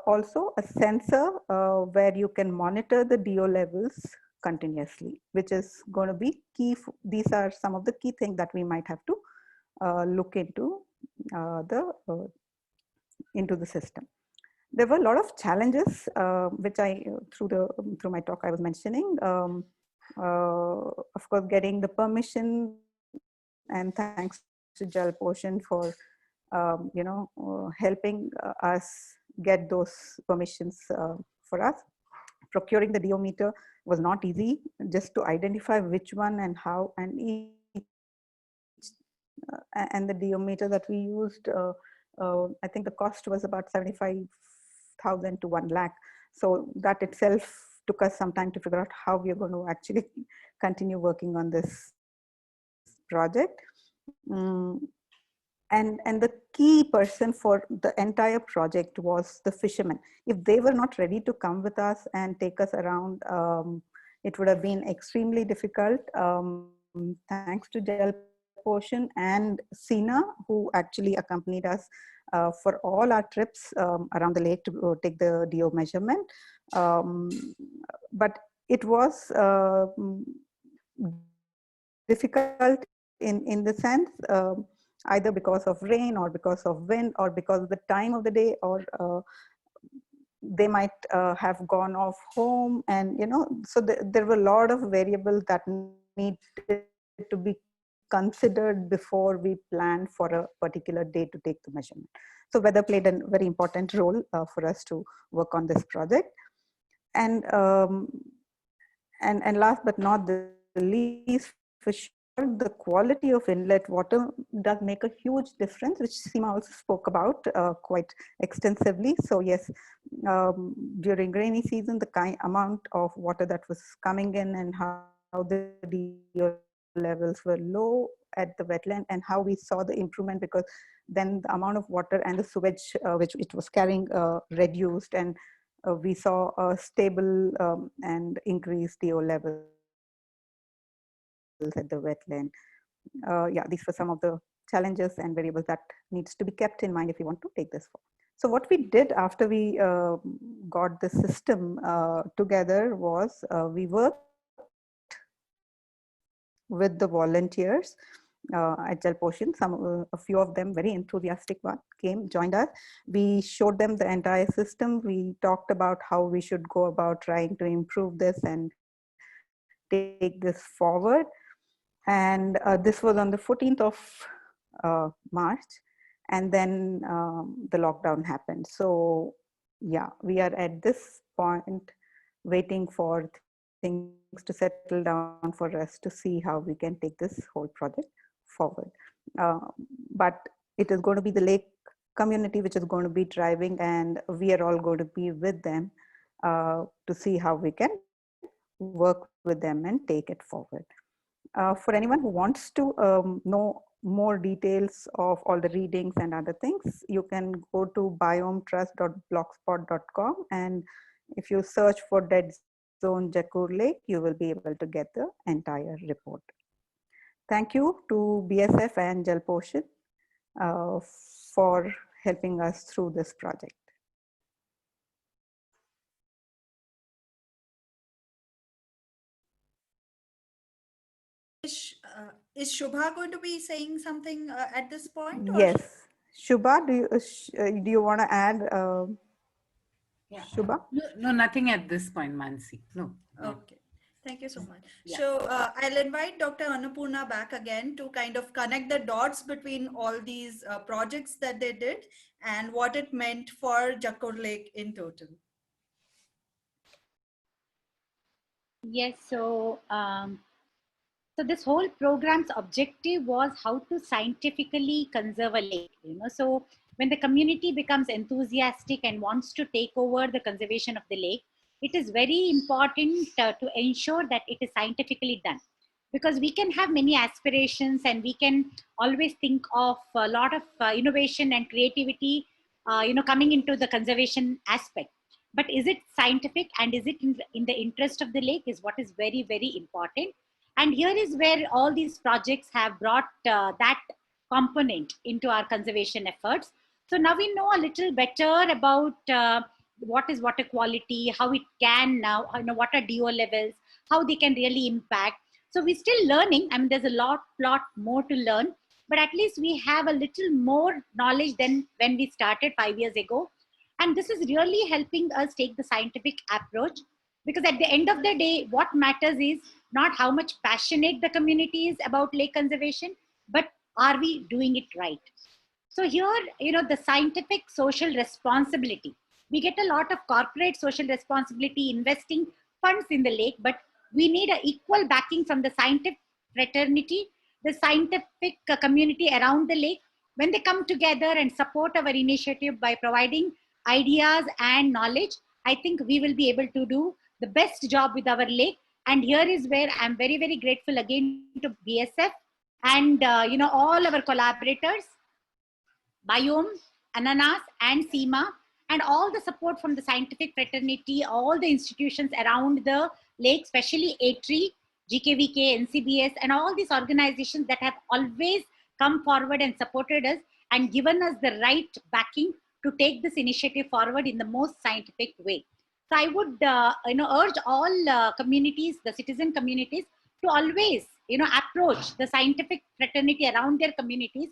also a sensor where you can monitor the DO levels continuously, which is going to be key. These are some of the key things that we might have to look into the system. There were a lot of challenges which I through my talk I was mentioning. Of course, getting the permission, and thanks to Jalaposhan for helping us get those permissions for us. Procuring the DO meter was not easy, just to identify which one and how, and the DO meter that we used, I think the cost was about 75,000 to 1 lakh. So that itself took us some time to figure out how we are going to actually continue working on this project. And the key person for the entire project was the fishermen. If they were not ready to come with us and take us around, it would have been extremely difficult. Thanks to Jalaposhan and Seema, who actually accompanied us for all our trips around the lake to take the DO measurement. But it was difficult in the sense, either because of rain or because of wind or because of the time of the day, or they might have gone off home, and so there were a lot of variables that needed to be considered before we planned for a particular day to take the measurement. So weather played a very important role for us to work on this project. And last but not the least, for sure, the quality of inlet water does make a huge difference, which Seema also spoke about quite extensively. So yes, during rainy season, the amount of water that was coming in and how the DO levels were low at the wetland, and how we saw the improvement, because then the amount of water and the sewage which it was carrying reduced, and we saw a stable and increased DO levels at the wetland. Yeah, these were some of the challenges and variables that needs to be kept in mind if you want to take this forward. So what we did after we got the system together was we worked with the volunteers at Jalaposhan. A few of them, very enthusiastic one, joined us. We showed them the entire system. We talked about how we should go about trying to improve this and take this forward. And this was on the 14th of March. And then the lockdown happened. So yeah, we are at this point waiting for things to settle down for us to see how we can take this whole project forward. But it is going to be the lake community which is going to be driving, and we are all going to be with them to see how we can work with them and take it forward. For anyone who wants to know more details of all the readings and other things, you can go to biometrust.blogspot.com, and if you search for Dead Zone Jakkur Lake, you will be able to get the entire report. Thank you to BSF and Jalaposhan for helping us through this project. Is Shubha going to be saying something at this point? Yes. Shubha, do you want to add? Yeah. Shubha? No, nothing at this point, Mansi. No. Okay. Thank you so much. Yeah. So I'll invite Dr. Annapurna back again to kind of connect the dots between all these projects that they did and what it meant for Jakkur Lake in total. Yes, so this whole program's objective was how to scientifically conserve a lake. So when the community becomes enthusiastic and wants to take over the conservation of the lake, it is very important to ensure that it is scientifically done, because we can have many aspirations and we can always think of a lot of innovation and creativity, coming into the conservation aspect. But is it scientific and is it in the interest of the lake is what is very, very important. And here is where all these projects have brought that component into our conservation efforts. So now we know a little better about what is water quality, how it can now, what are DO levels, how they can really impact. So we're still learning. I mean, there's a lot more to learn, but at least we have a little more knowledge than when we started 5 years ago. And this is really helping us take the scientific approach, because at the end of the day, what matters is not how much passionate the community is about lake conservation, but are we doing it right? So here, the scientific social responsibility. We get a lot of corporate social responsibility investing funds in the lake, but we need an equal backing from the scientific fraternity, the scientific community around the lake. When they come together and support our initiative by providing ideas and knowledge, I think we will be able to do the best job with our lake. And here is where I'm very, very grateful again to BSF and all our collaborators, Biome, Ananas, and Seema, and all the support from the scientific fraternity, all the institutions around the lake, especially ATRI, GKVK, NCBS, and all these organizations that have always come forward and supported us and given us the right backing to take this initiative forward in the most scientific way. So I would urge all communities, the citizen communities, to always approach the scientific fraternity around their communities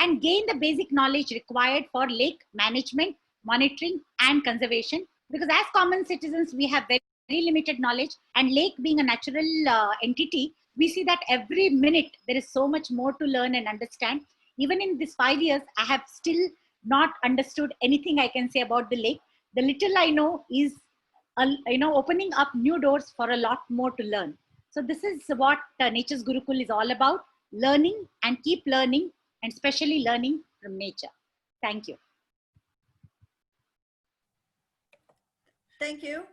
and gain the basic knowledge required for lake management, monitoring, and conservation. Because as common citizens, we have very, very limited knowledge, and lake being a natural entity, we see that every minute there is so much more to learn and understand. Even in these 5 years, I have still not understood anything I can say about the lake. The little I know is, opening up new doors for a lot more to learn. So this is what Nature's Gurukul is all about: learning and keep learning, and especially learning from nature. Thank you. Thank you.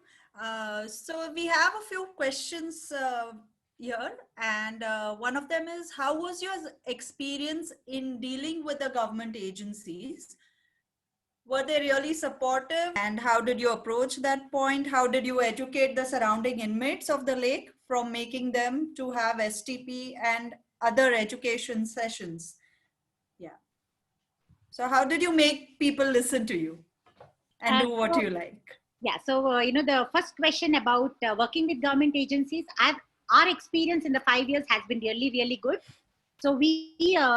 So we have a few questions here, and one of them is, how was your experience in dealing with the government agencies? Were they really supportive, and how did you approach that point? How did you educate the surrounding inmates of the lake from making them to have STP and other education sessions? Yeah. So how did you make people listen to you and do what you like? Yeah, so the first question about working with government agencies, our experience in the 5 years has been really, really good. So we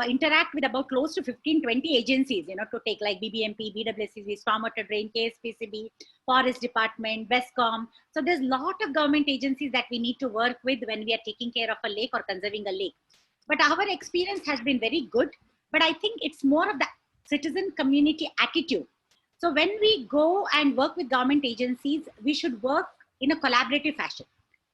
interact with about close to 15-20 agencies, to take like BBMP, BWCC, Stormwater Drain, KSPCB, Forest Department, BESCOM. So there's a lot of government agencies that we need to work with when we are taking care of a lake or conserving a lake. But our experience has been very good. But I think it's more of the citizen community attitude. So when we go and work with government agencies, we should work in a collaborative fashion.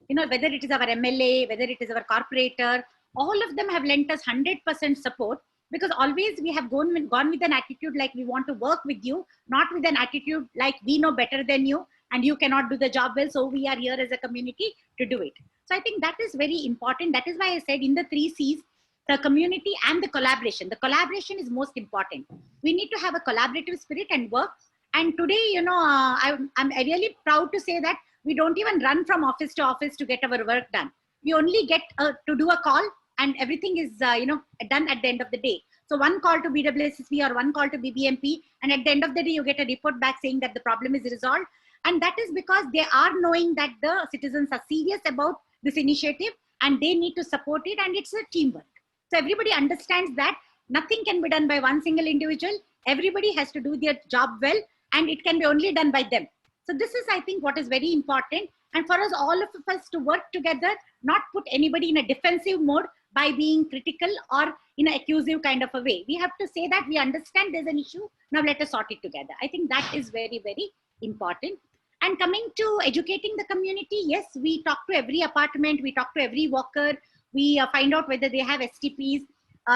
Whether it is our MLA, whether it is our corporator, all of them have lent us 100% support, because always we have gone with an attitude like we want to work with you, not with an attitude like we know better than you and you cannot do the job well, so we are here as a community to do it. So I think that is very important. That is why I said in the 3 C's, the community and the collaboration. The collaboration is most important. We need to have a collaborative spirit and work. And today, I'm really proud to say that we don't even run from office to office to get our work done. We only get to do a call, and everything is, done at the end of the day. So one call to BWSSB or one call to BBMP, and at the end of the day, you get a report back saying that the problem is resolved. And that is because they are knowing that the citizens are serious about this initiative and they need to support it, and it's a teamwork. So everybody understands that nothing can be done by one single individual. Everybody has to do their job well, and it can be only done by them. So this is, I think, what is very important. And for us, all of us to work together, not put anybody in a defensive mode by being critical or in an accusive kind of a way. We have to say that we understand there's an issue. Now let us sort it together. I think that is very, very important. And coming to educating the community, yes, we talk to every apartment, we talk to every walker, we find out whether they have STPs.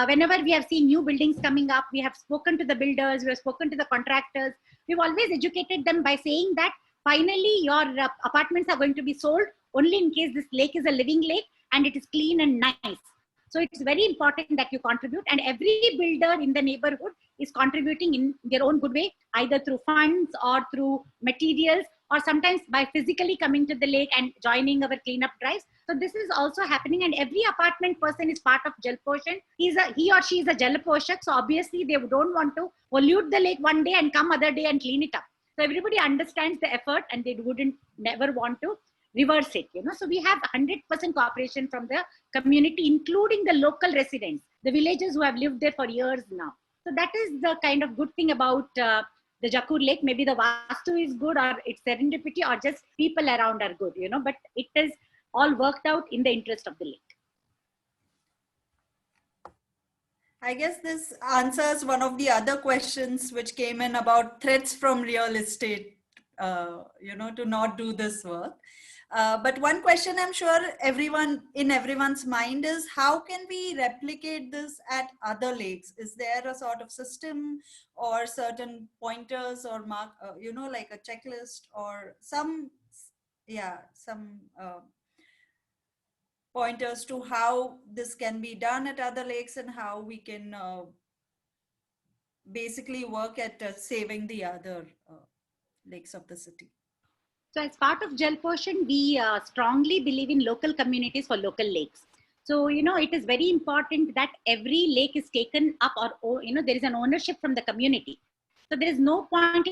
Whenever we have seen new buildings coming up, we have spoken to the builders, we have spoken to the contractors. We've always educated them by saying that finally your apartments are going to be sold only in case this lake is a living lake and it is clean and nice. So it's very important that you contribute, and every builder in the neighborhood is contributing in their own good way, either through funds or through materials, or sometimes by physically coming to the lake and joining our cleanup drives. So this is also happening, and every apartment person is part of Jalaposhan. He or she is a Jalaposhak, so obviously they don't want to pollute the lake one day and come other day and clean it up. So everybody understands the effort, and they never want to reverse it. So we have 100% cooperation from the community, including the local residents, the villagers who have lived there for years now. So that is the kind of good thing about the Jakkur Lake. Maybe the Vastu is good, or it's serendipity, or just people around are good, but it is all worked out in the interest of the lake. I guess this answers one of the other questions which came in about threats from real estate, to not do this work. But one question I'm sure everyone's mind is, how can we replicate this at other lakes? Is there a sort of system or certain pointers or mark, like a checklist or some pointers to how this can be done at other lakes and how we can basically work at saving the other lakes of the city? So as part of Jalaposhan, we strongly believe in local communities for local lakes. So, it is very important that every lake is taken up, or, there is an ownership from the community. So there is no point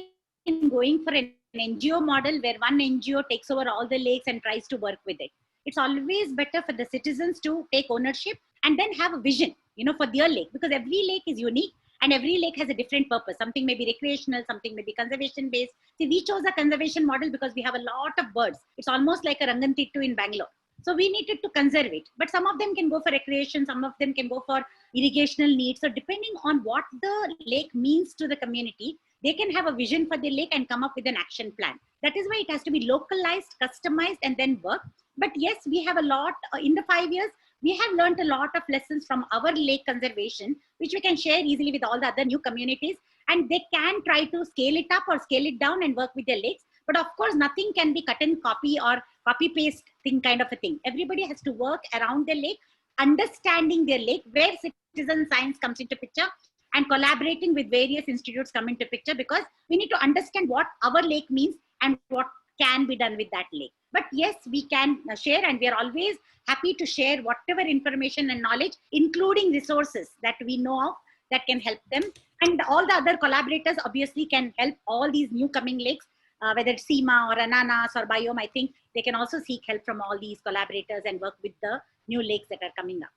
in going for an NGO model where one NGO takes over all the lakes and tries to work with it. It's always better for the citizens to take ownership and then have a vision, for their lake, because every lake is unique. And every lake has a different purpose. Something may be recreational, something may be conservation based. See, we chose a conservation model because we have a lot of birds. It's almost like a Rangantittu in Bangalore. So we needed to conserve it. But some of them can go for recreation, some of them can go for irrigational needs. So depending on what the lake means to the community, they can have a vision for the lake and come up with an action plan. That is why it has to be localized, customized, and then work. But yes, we have a lot in the 5 years. We have learned a lot of lessons from our lake conservation, which we can share easily with all the other new communities. And they can try to scale it up or scale it down and work with their lakes. But of course, nothing can be cut and copy or copy paste thing kind of a thing. Everybody has to work around their lake, understanding their lake, where citizen science comes into picture, and collaborating with various institutes come into picture, because we need to understand what our lake means and what can be done with that lake. But yes, we can share, and we are always happy to share whatever information and knowledge, including resources that we know of that can help them. And all the other collaborators obviously can help all these new coming lakes, whether it's Seema or Ananas or Biome. I think they can also seek help from all these collaborators and work with the new lakes that are coming up.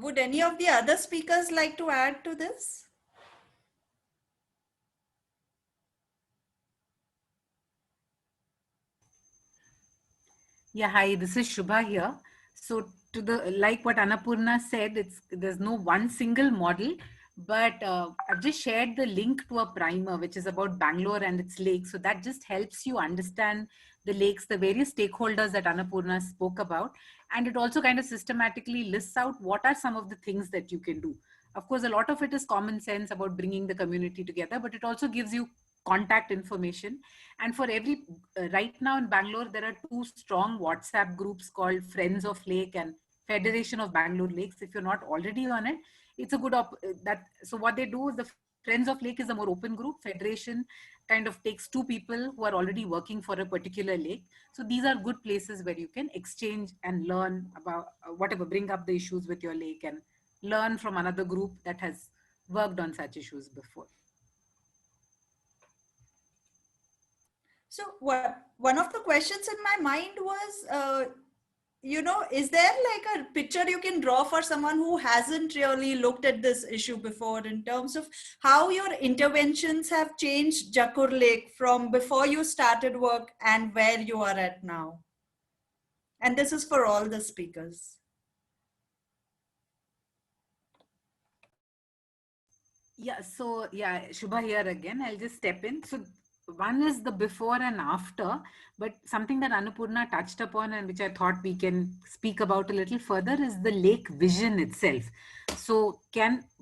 Would any of the other speakers like to add to this? Yeah, hi, this is Shubha here. So to the, like what Annapurna said, there's no one single model, but I've just shared the link to a primer, which is about Bangalore and its lakes. So that just helps you understand the lakes, the various stakeholders that Annapurna spoke about. And it also kind of systematically lists out what are some of the things that you can do. Of course, a lot of it is common sense about bringing the community together, but it also gives you contact information. And for every, right now in Bangalore, there are 2 strong WhatsApp groups called Friends of Lake and Federation of Bangalore Lakes. If you're not already on it, it's a good, so what they do is the Friends of Lake is a more open group. Federation kind of takes 2 people who are already working for a particular lake. So these are good places where you can exchange and learn about whatever, bring up the issues with your lake and learn from another group that has worked on such issues before. So one of the questions in my mind was, is there like a picture you can draw for someone who hasn't really looked at this issue before, in terms of how your interventions have changed Jakkur Lake from before you started work and where you are at now? And this is for all the speakers. Yeah, so yeah, Shubha here again. I'll just step in. So one is the before and after, but something that Annapurna touched upon and which I thought we can speak about a little further is the lake vision itself. So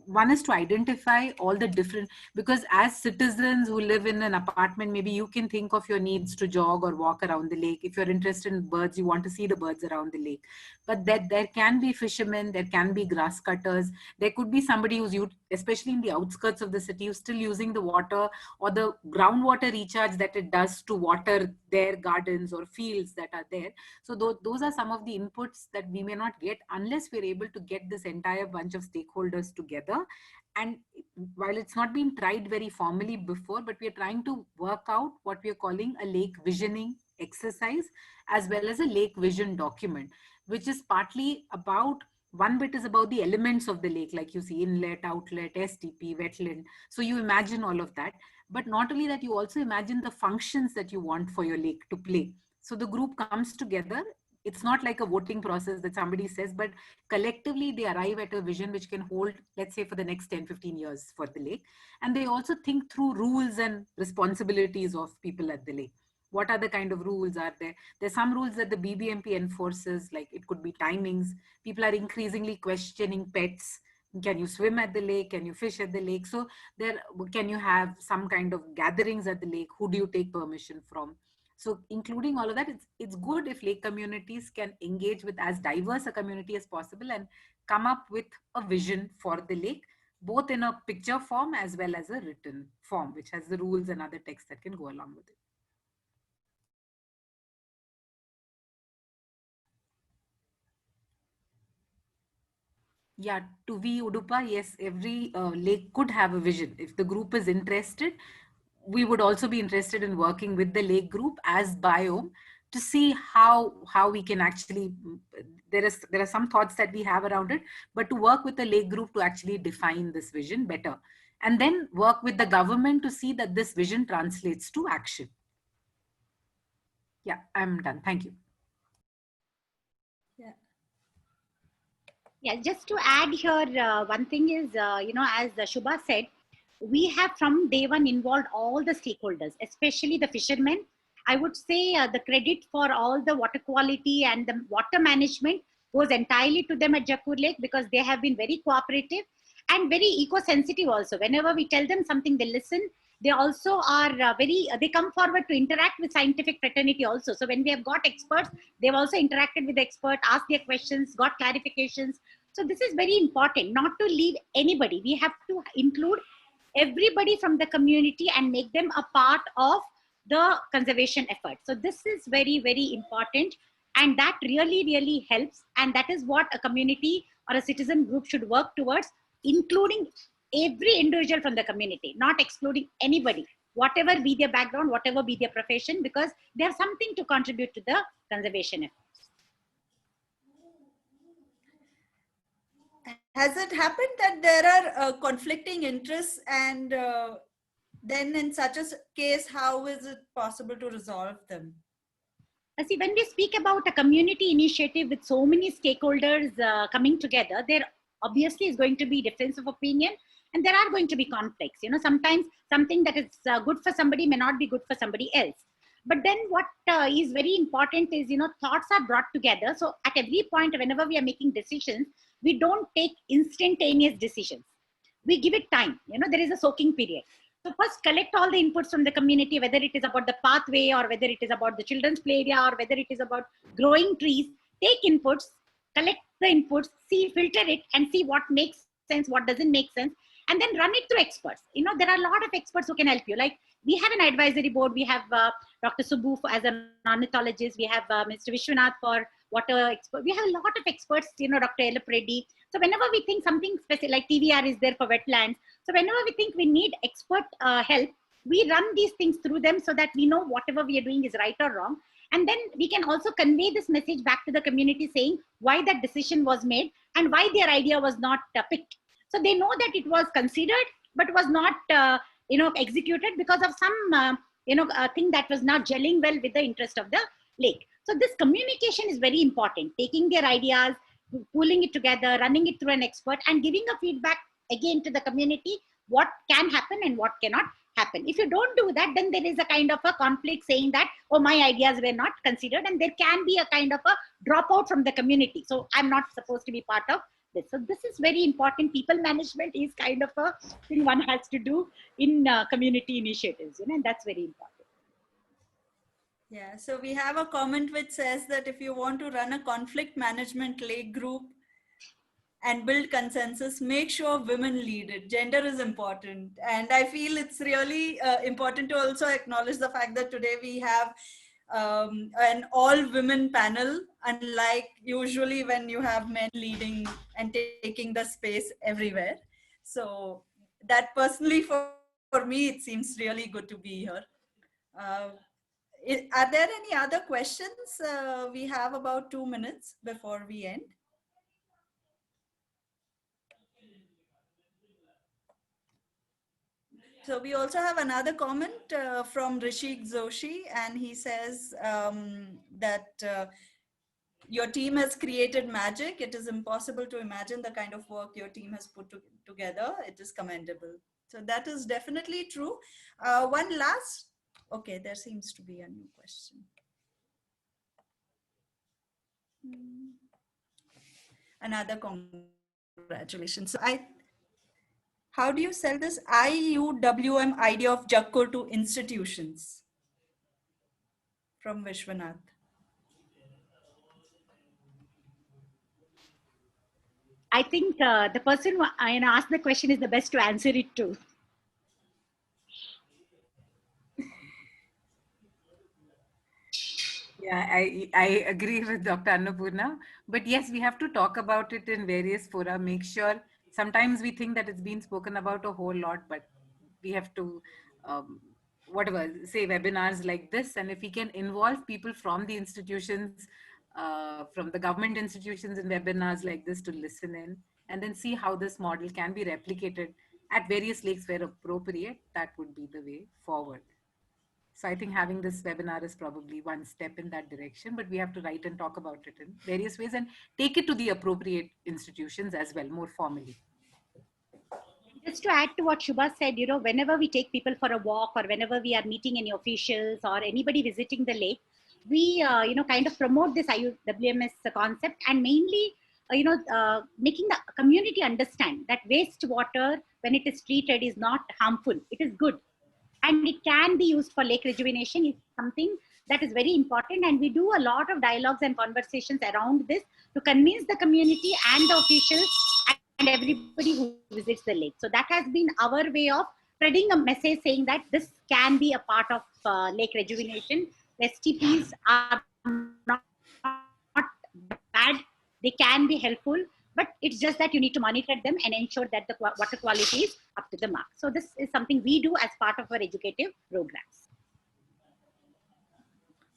one is to identify all the different, because as citizens who live in an apartment, maybe you can think of your needs to jog or walk around the lake. If you're interested in birds, you want to see the birds around the lake. But that there can be fishermen, there can be grass cutters, there could be somebody who's, especially in the outskirts of the city, who's still using the water or the groundwater recharge that it does to water their gardens or fields that are there. So those are some of the inputs that we may not get unless we're able to get this entire bunch of stakeholders together. And while it's not been tried very formally before, but we're trying to work out what we're calling a lake visioning exercise, as well as a lake vision document, which is partly about, one bit is about the elements of the lake, like you see inlet, outlet, STP, wetland. So you imagine all of that. But not only that, you also imagine the functions that you want for your lake to play. So the group comes together. It's not like a voting process that somebody says, but collectively they arrive at a vision which can hold, let's say, for the next 10, 15 years for the lake. And they also think through rules and responsibilities of people at the lake. What are the kind of rules are there? There's some rules that the BBMP enforces, like it could be timings. People are increasingly questioning pets. Can you swim at the lake? Can you fish at the lake? So can you have some kind of gatherings at the lake? Who do you take permission from? So including all of that, it's good if lake communities can engage with as diverse a community as possible and come up with a vision for the lake, both in a picture form as well as a written form, which has the rules and other texts that can go along with it. Yeah, to V Udupa, yes, every lake could have a vision. If the group is interested, we would also be interested in working with the lake group as Biome to see how we can actually, there are some thoughts that we have around it, but to work with the lake group to actually define this vision better. And then work with the government to see that this vision translates to action. Yeah, I'm done. Thank you. Yeah. Yeah, just to add here, one thing is, as Shubha said, we have from day one involved all the stakeholders, especially the fishermen. I would say the credit for all the water quality and the water management goes entirely to them at Jakkur Lake, because they have been very cooperative and very eco-sensitive also. Whenever we tell them something, they listen. They also are they come forward to interact with scientific fraternity also. So when we have got experts, they've also interacted with the expert, asked their questions, got clarifications. So this is very important, not to leave anybody. We have to include everybody from the community and make them a part of the conservation effort. So this is very, very important. And that really, really helps. And that is what a community or a citizen group should work towards, including every individual from the community, not excluding anybody, whatever be their background, whatever be their profession, because they have something to contribute to the conservation effort. Has it happened that there are conflicting interests, and then in such a case, how is it possible to resolve them? See, when we speak about a community initiative with so many stakeholders coming together, there obviously is going to be difference of opinion, and there are going to be conflicts. Sometimes something that is good for somebody may not be good for somebody else. But then what is very important is, thoughts are brought together. So at every point, whenever we are making decisions, we don't take instantaneous decisions. We give it time. There is a soaking period. So first collect all the inputs from the community, whether it is about the pathway or whether it is about the children's play area or whether it is about growing trees. Take inputs, collect the inputs, filter it and see what makes sense, what doesn't make sense, and then run it through experts. There are a lot of experts who can help you. Like we have an advisory board. We have Dr. Subbu as an ornithologist. We have Mr. Vishwanath for water expert. We have a lot of experts, Dr. Ella Reddy. So whenever we think something specific, like TVR is there for wetlands. So whenever we think we need expert help, we run these things through them so that we know whatever we are doing is right or wrong. And then we can also convey this message back to the community saying why that decision was made and why their idea was not picked. So they know that it was considered, but was not, executed because of some, thing that was not gelling well with the interest of the lake. So this communication is very important. Taking their ideas, pulling it together, running it through an expert, and giving a feedback again to the community, what can happen and what cannot happen. If you don't do that, then there is a kind of a conflict saying that, oh, my ideas were not considered, and there can be a kind of a dropout from the community. So I'm not supposed to be part of this. So this is very important. People management is kind of a thing one has to do in community initiatives, and that's very important. Yeah, so we have a comment which says that if you want to run a conflict management lake group and build consensus, make sure women lead it. Gender is important. And I feel it's really important to also acknowledge the fact that today we have an all women panel, unlike usually when you have men leading and taking the space everywhere. So that personally for me, it seems really good to be here. Are there any other questions? We have about 2 minutes before we end. So we also have another comment from Rishik Joshi, and he says that your team has created magic. It is impossible to imagine the kind of work your team has put together. It is commendable. So that is definitely true. One last, okay, there seems to be a new question. Another congratulations. So how do you sell this IUWM idea of Jakkur to institutions? From Vishwanath. I think the person who asked the question is the best to answer it to. Yeah, I agree with Dr. Annapurna. But yes, we have to talk about it in various fora, make sure. Sometimes we think that it's been spoken about a whole lot, but we have to, whatever, say webinars like this. And if we can involve people from the institutions, from the government institutions in webinars like this to listen in, and then see how this model can be replicated at various lakes where appropriate, that would be the way forward. So I think having this webinar is probably one step in that direction, but we have to write and talk about it in various ways and take it to the appropriate institutions as well, more formally. Just to add to what Shubha said, whenever we take people for a walk or whenever we are meeting any officials or anybody visiting the lake, we, kind of promote this IUWMS concept and mainly, making the community understand that wastewater, when it is treated, is not harmful. It is good. And it can be used for lake rejuvenation is something that is very important. And we do a lot of dialogues and conversations around this to convince the community and the officials and everybody who visits the lake. So that has been our way of spreading a message saying that this can be a part of lake rejuvenation. STPs are not bad. They can be helpful, but it's just that you need to monitor them and ensure that the water quality is up to the mark. So this is something we do as part of our educative programs.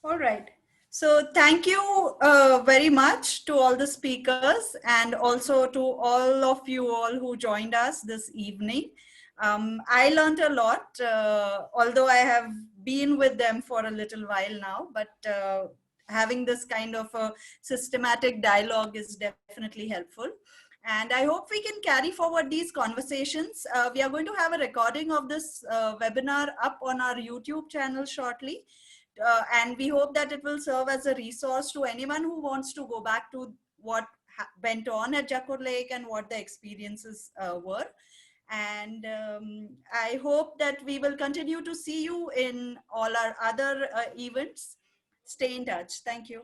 All right. So thank you very much to all the speakers and also to all of you all who joined us this evening. I learned a lot, although I have been with them for a little while now, but having this kind of a systematic dialogue is definitely helpful. And I hope we can carry forward these conversations. We are going to have a recording of this webinar up on our YouTube channel shortly. And we hope that it will serve as a resource to anyone who wants to go back to what went on at Jakkur Lake and what the experiences were. And I hope that we will continue to see you in all our other events. Stay in touch. Thank you.